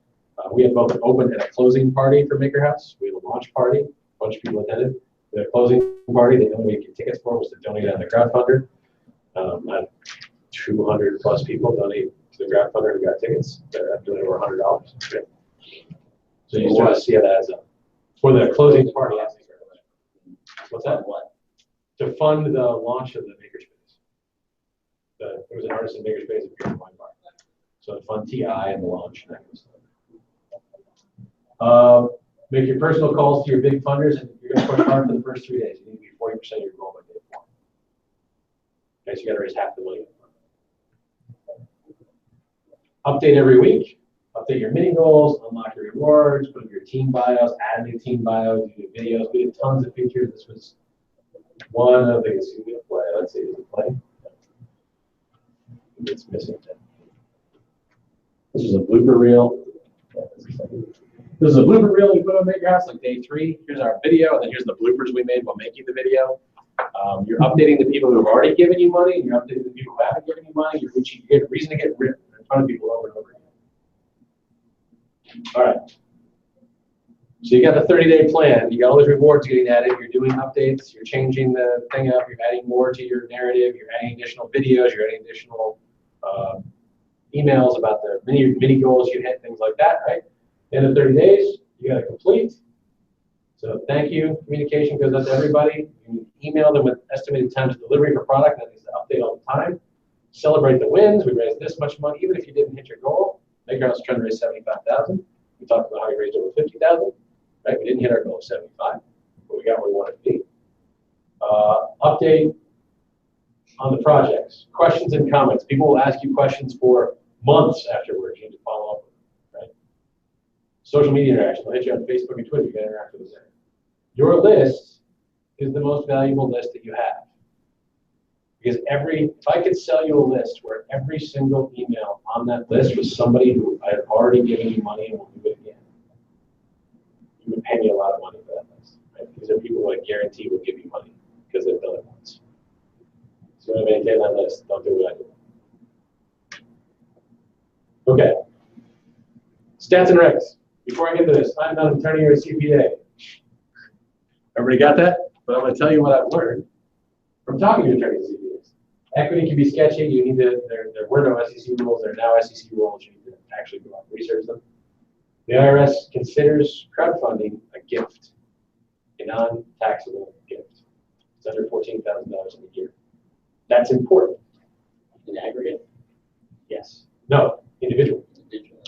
We have both an open and a closing party for Maker House. We have a launch party. A bunch of people attended. We had a closing party. The only way you get tickets for was to donate on the crowdfunder. 200 plus people donate to the crowdfunder and got tickets. They're donating over $100. Okay. So you start to see how that adds up. For the closing party, What's that? What? To fund the launch of the makerspace. There was an artisan makerspace at Pierce Wine Bar. So to fund TI and the launch and that kind of stuff. Make your personal calls to your big funders, and you're going to push hard for the first 3 days. You need to be 40% of your goal by day 4. Okay, so you got to raise half the money. Update every week. Update your mini goals, unlock your rewards, put up your team bios, add new team bios, do videos. We did tons of features. This was one of the play. Let's see, is it play? It's missing. This is a blooper reel. This is a blooper reel you put on Make Your House, like day 3. Here's our video, and then here's the bloopers we made while making the video. You're updating the people who have already given you money, and you're updating the people who haven't given you money. You get a reason to get rid in front of people over and over again. All right. So you got the 30-day plan. You got all those rewards getting added. You're doing updates. You're changing the thing up. You're adding more to your narrative. You're adding additional videos. You're adding additional emails about the mini goals you hit, things like that, right? End of 30 days, you got to complete. So thank you. Communication goes out to everybody. You email them with estimated times of delivery for product that needs to update all the time. Celebrate the wins. We raised this much money, even if you didn't hit your goal. Make Your House trying to raise 75,000. We talked about how we raised over 50,000. Right? We didn't hit our goal of 75, but we got where we wanted to be. Update on the projects. Questions and comments. People will ask you questions for months afterwards. You need to follow up with them, right? Social media interaction. They'll hit you on Facebook and Twitter. You can interact with us there. Your list is the most valuable list that you have. Because if I could sell you a list where every single email on that list was somebody who I had already given you money and will do it again, you would pay me a lot of money for that list. Right? These are people who I guarantee will give you money because they've done it once. So you want to maintain that list. Don't do what I do. Okay. Stats and regs. Before I get to this, I'm not an attorney or a CPA. Everybody got that? But I'm going to tell you what I've learned from talking to attorneys and CPAs. Equity can be sketchy. You need to, there were no SEC rules. There are now SEC rules. You need to actually go out and research them. The IRS considers crowdfunding a gift, a non-taxable gift. It's under $14,000 in a year. That's important. In aggregate? Yes. No, individual. Individual.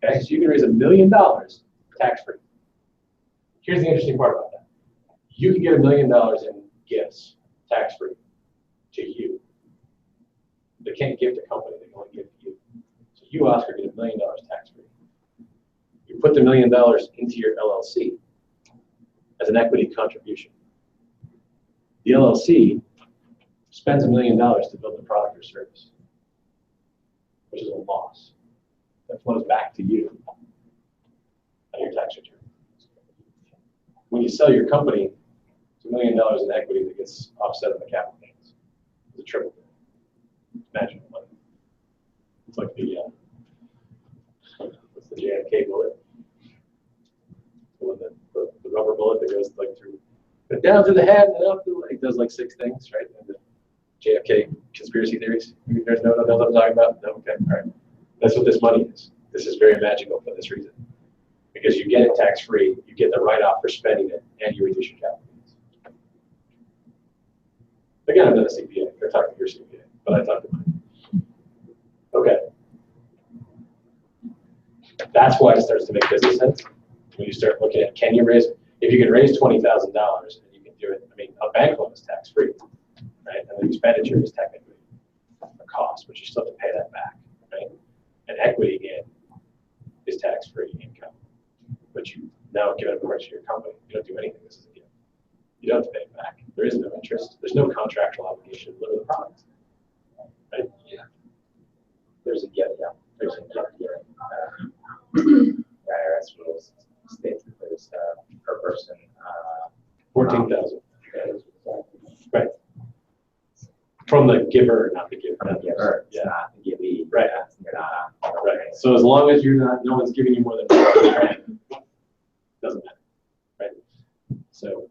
Okay, so you can raise $1 million tax-free. Here's the interesting part about that. You can get $1 million in gifts tax-free to you. They can't gift a company, they can only gift you. So you, Oscar, get $1 million tax-free. You put the $1 million into your LLC as an equity contribution. The LLC spends $1 million to build the product or service, which is a loss. That flows back to you on your tax return. When you sell your company, it's $1 million in equity that gets offset on the capital gains. It's a triple. It's magical money. It's like the what's the JFK bullet? The rubber bullet that goes like through, but down to the head and up to the leg. Does like 6 things, right? And the JFK conspiracy theories. There's no one knows what I'm talking about. No, okay, all right. That's what this money is. This is very magical for this reason, because you get it tax-free, you get the write-off for spending it, and you reduce your capital gains. Again, I'm not a CPA. They're talking to your CPA, but I talk to mine. Okay. That's why it starts to make business sense. When you start looking at, can you raise, if you can raise $20,000 and you can do it, I mean, a bank loan is tax-free, right? And the expenditure is technically a cost, but you still have to pay that back, right? And equity, again, is tax-free income. But you now give it a portion of your company. You don't do anything. This is a gift. You don't have to pay it back. There is no interest. There's no contractual obligation to deliver the product. Right? Yeah. There's a gift, yeah. There's a gift here. The IRS rules states that there's per person 14,000. Right. From the giver, not the giver. from the giver. It's Yeah. not the givee. Right. You're not Right. So as long as you're not, no one's giving you more than $1,000, doesn't matter. Right. So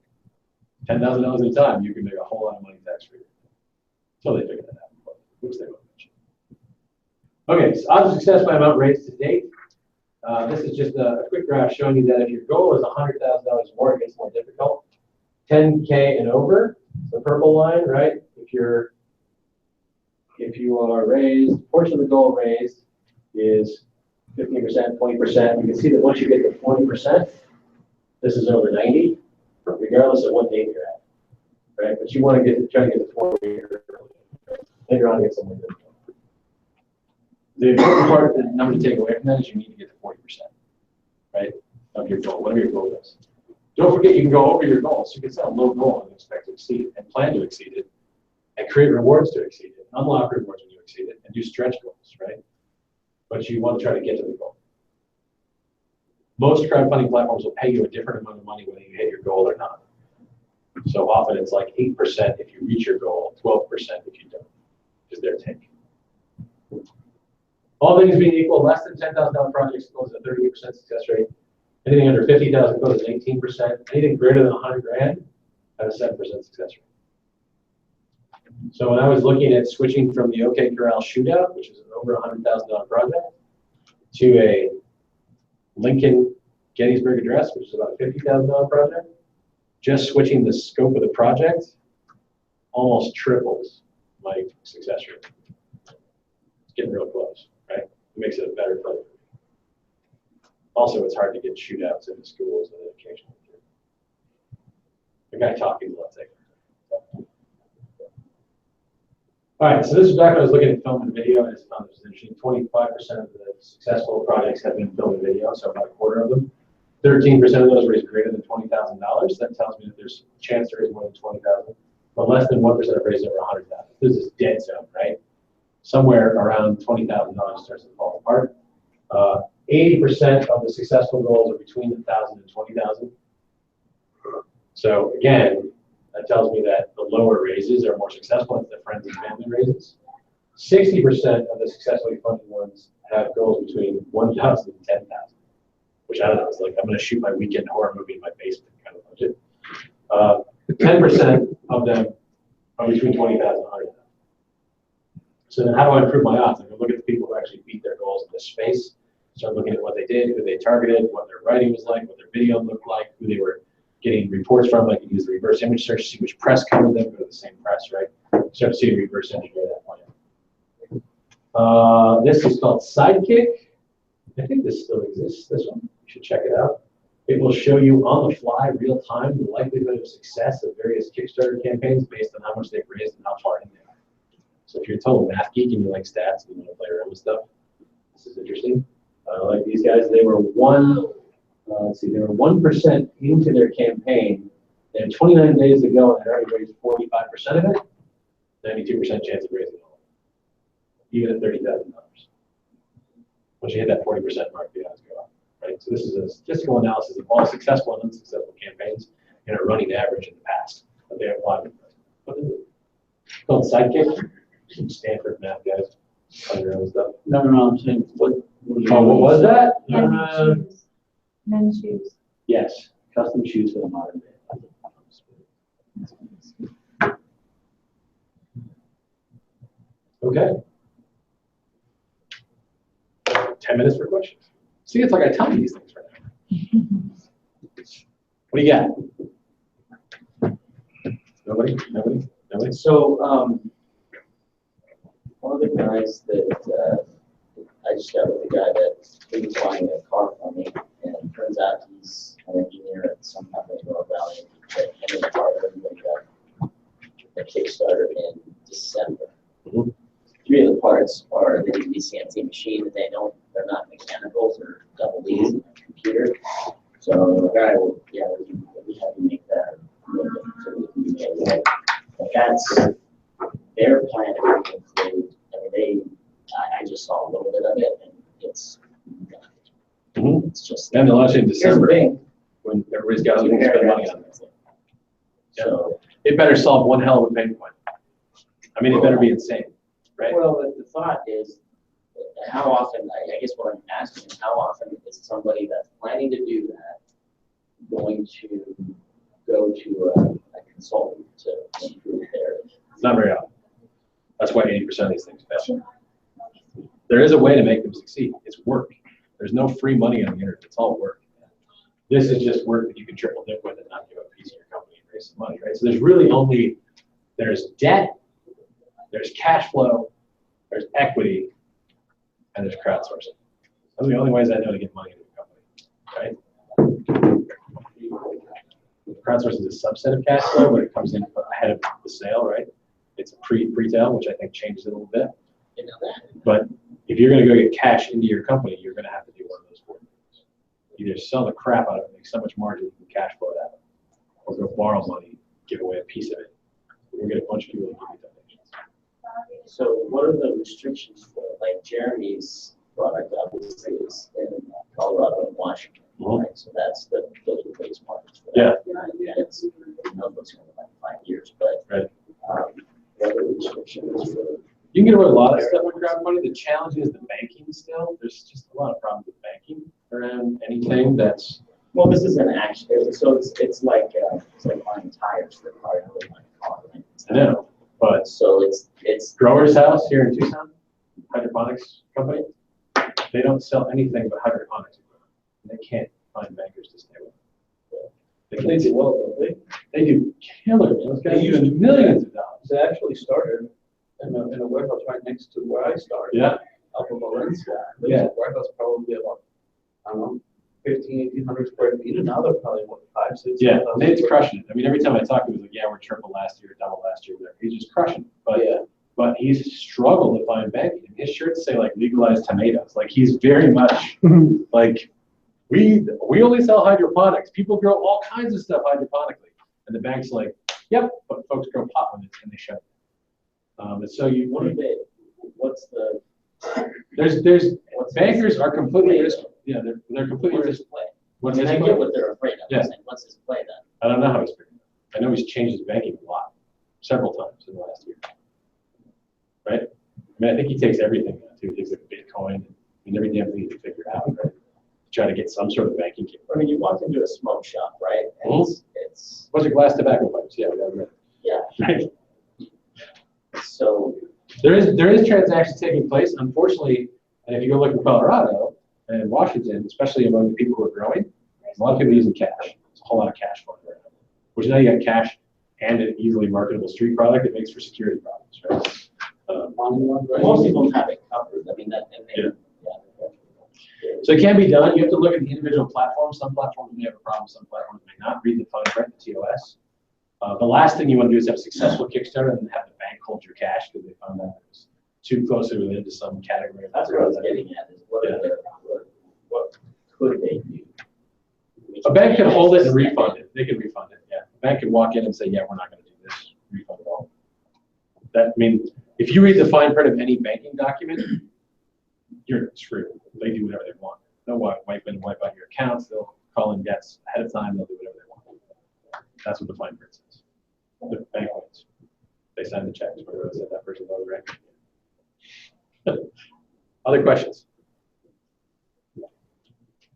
$10,000 at a time, you can make a whole lot of money tax-free. Until they figure that out. Which they won't mention. Okay, so odds of success by amount raised to date. This is just a quick graph showing you that if your goal is $100,000 more, it gets more difficult. 10K and over, the purple line, right? If you are raised, portion of the goal raised is 15%, 20%. You can see that once you get to 20%, this is over 90, regardless of what date you're at, right? But you want to try to get to 40 later on, get something good. The important part, the number to take away from that is you need to get to 40%, right, of your goal, whatever your goal is. Don't forget you can go over your goals. You can set a low goal and expect to exceed it, and plan to exceed it, and create rewards to exceed it, unlock rewards when you exceed it, and do stretch goals, right? But you want to try to get to the goal. Most crowdfunding platforms will pay you a different amount of money whether you hit your goal or not. So often it's like 8% if you reach your goal, 12% if you don't, is their take. All things being equal, less than $10,000 projects close at 38% success rate. Anything under 50,000 close at 18%. Anything greater than 100 grand at a 7% success rate. So when I was looking at switching from the OK Corral shootout, which is an over $100,000 project, to a Lincoln Gettysburg Address, which is about a $50,000 project, just switching the scope of the project almost triples my success rate. It's getting real close, right? It makes it a better play. Also, it's hard to get shootouts in the schools and education. The guy talking is let's take. All right, so this is back when I was looking at film and video, and I found this interesting. 25% of the successful projects have been film and video, so about a quarter of them. 13% of those raised greater than $20,000. That tells me that there's a chance to raise more than $20,000, but less than 1% have raised over $100,000. This is dead zone, right? Somewhere around $20,000 starts to fall apart. 80% of the successful goals are between 1,000 and 20,000. So again, that tells me that the lower raises are more successful than the friends and family raises. 60% of the successfully funded ones have goals between 1,000 and 10,000, which I don't know, it's like I'm going to shoot my weekend horror movie in my basement kind of budget. 10% of them are between 20,000 and 100,000. So then how do I improve my odds? I can look at the people who actually beat their goals in this space, start looking at what they did, who they targeted, what their writing was like, what their video looked like, who they were getting reports from. I can use the reverse image search, see which press covered them, go to the same press, right? Start to see the reverse engineer that plan. This is called Sidekick. I think this still exists, this one. You should check it out. It will show you on the fly, real time, the likelihood of success of various Kickstarter campaigns based on how much they've raised and how far in they are. So if you're a total math geek and you like stats and you want to play around with stuff, this is interesting. Like these guys, they were they were 1% into their campaign. They had 29 days to go and they already raised 45% of it. 92% chance of raising it all, even at $30,000. Once you hit that 40% mark, the odds go up, right? So this is a statistical analysis of all successful and unsuccessful campaigns and a running average in the past that they applied. What is it? It's called Sidekick. Some Stanford math guys on their own stuff. No, I'm saying, what was that? Men's shoes. Yes, custom shoes for the modern day. Okay. 10 minutes for questions. See, it's like I tell you these things right now. What do you got? Nobody? So, one of the guys that I just got with the guy that he was buying a car from me, and it turns out he's an engineer at some company in North Valley. That him and the partner got a Kickstarter in December. Mm-hmm. 3 of the parts are the CNC machine, and they're not mechanicals or double D's in the computer. So the guy will, we have to make that so we can be made. But that's their plan to include. I mean, I just saw a little bit of it, and it's it's just. And the launch in December, here's the thing. when everybody's got to spend money on it. So It better solve one hell of a pain point. I mean, it better be insane, right? well, the thought is, how often? I guess what I'm asking is, how often is somebody that's planning to do that going to go to a consultant to improve their? It's not very often. That's why 80% of these things fail. There is a way to make them succeed. It's work. There's no free money on the internet. It's all work. This is just work that you can triple dip with and not give a piece of your company and raise some money, right? So there's really only, there's debt, there's cash flow, there's equity, and there's crowdsourcing. Those are the only ways I know to get money into a company, right? Crowdsourcing is a subset of cash flow, but it comes in ahead of the sale, right? It's a pre-tail, which I think changes it a little bit. You know that. But if you're going to go get cash into your company, you're going to have to do one of those four things. Either sell the crap out of it, make so much margin you can cash flow that, or go borrow money, give away a piece of it. We'll get a bunch of people to give you donations. So what are the restrictions for, like Jeremy's product obviously is in Colorado and Washington, right? So that's those are the biggest markets for that. Yeah. And it's, who knows what's going to be like 5 years, but Right. What are the restrictions for? You can get away with a lot of stuff with crowdfunding. The challenge is the banking still. There's just a lot of problems with banking around anything that's. Well, this is an action, so it's like buying tires for a car, not really buying a car, right? I know, but So it's Grower's House here in Tucson, hydroponics company, they don't sell anything but hydroponics equipment. They can't find bankers to stay with them. They do well, don't they? They do killer. Those guys use millions of dollars. They actually started in a warehouse right next to where I started. Yeah. Up in Valencia. There's Yeah. a warehouse probably about, I don't know, 1,500 square feet, and now they're probably, what, 5, 6? Yeah, 7,000 Nate's square crushing it. I mean, every time I talk to him, he's like, yeah, we're triple last year, double last year, whatever. He's just crushing it. But, but he's struggled to find banking. His shirts say, like, legalized tomatoes. Like, he's very much, like, we only sell hydroponics. People grow all kinds of stuff hydroponically. And the bank's like, yep, but folks grow pot when and they shut it. And so you, what's the there's bankers are completely risk. Yeah, they're completely what's risk. his play? What's I mean, his I play? get what they're afraid of. Yeah. I'm saying, what's his play then? I don't know how he's figured it out. I know he's changed his banking a lot, several times in the last year. Right? I mean, I think he takes everything now too. He takes like Bitcoin and every damn thing he can figure out, right? Try to get some sort of banking capability. I mean, you walk into a smoke shop, right? And it's What's a glass tobacco pipes? Yeah, yeah. right. So There is transactions taking place. Unfortunately, and if you go look in Colorado and Washington, especially among the people who are growing, a lot of people using cash. There's a whole lot of cash flowing around. Which now you got cash and an easily marketable street product. It makes for security problems, right? most people have it covered. I mean, that and they, So it can be done. You have to look at the individual platforms. Some platforms may have a problem. Some platforms may not. Read the fine print, the TOS. The last thing you want to do is have a successful Kickstarter and then have the bank hold your cash because they found out it was too closely related to some category. that's what I was getting at. Is what could they do? A bank can hold it and refund it. They can refund it. Yeah, a bank can walk in and say, "Yeah, we're not going to do this. Refund it all." That means if you read the fine print of any banking document, you're screwed. They do whatever they want. They'll wipe out your accounts. They'll call in debts ahead of time. They'll do whatever they want. That's what the fine print says. The bank wins. They sign the checks. Whatever it said, that person knows, right? Other questions?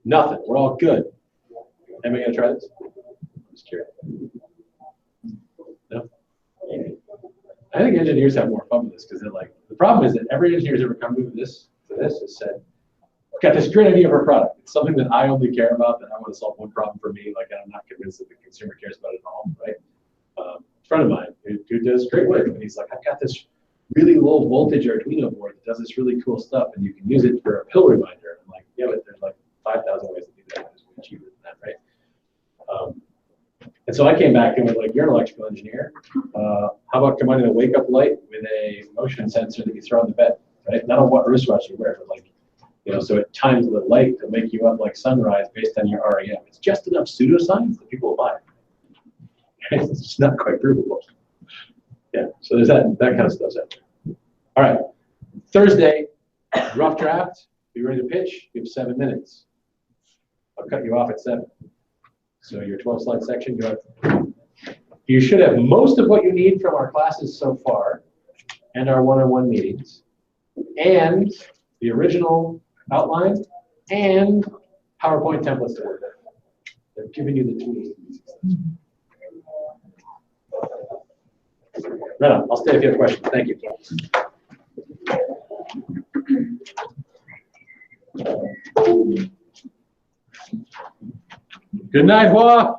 Nothing. We're all good. Anybody gonna try this? I'm just curious. No? I think engineers have more fun with this because they're like, the problem is that every engineer who's ever come to this has said, I've got this great idea for a product. It's something that I only care about, that I want to solve one problem for me. Like, I'm not convinced that the consumer cares about it at all, right? A friend of mine who does great work, and he's like, I've got this really low voltage Arduino board that does this really cool stuff, and you can use it for a pill reminder. I'm like, yeah, but there's like 5,000 ways to do that. It's way cheaper than that, right? And so I came back and was like, you're an electrical engineer. How about combining a wake-up light with a motion sensor that you throw on the bed, right? Not on what wristwatch you wear, but like, you know, so it times the light to make you up like sunrise based on your REM. It's just enough pseudoscience that people will buy. It's just not quite provable. Yeah, so there's that kind of stuff's out there. All right, Thursday, rough draft. Be ready to pitch. You have 7 minutes. I'll cut you off at 7. So your 12-slide section, you should have most of what you need from our classes so far, and our one-on-one meetings, and the original outline, and PowerPoint templates to work with. They're giving you the tools to be successful. Right on. I'll stay if you have questions. Thank you. Good night, Bois.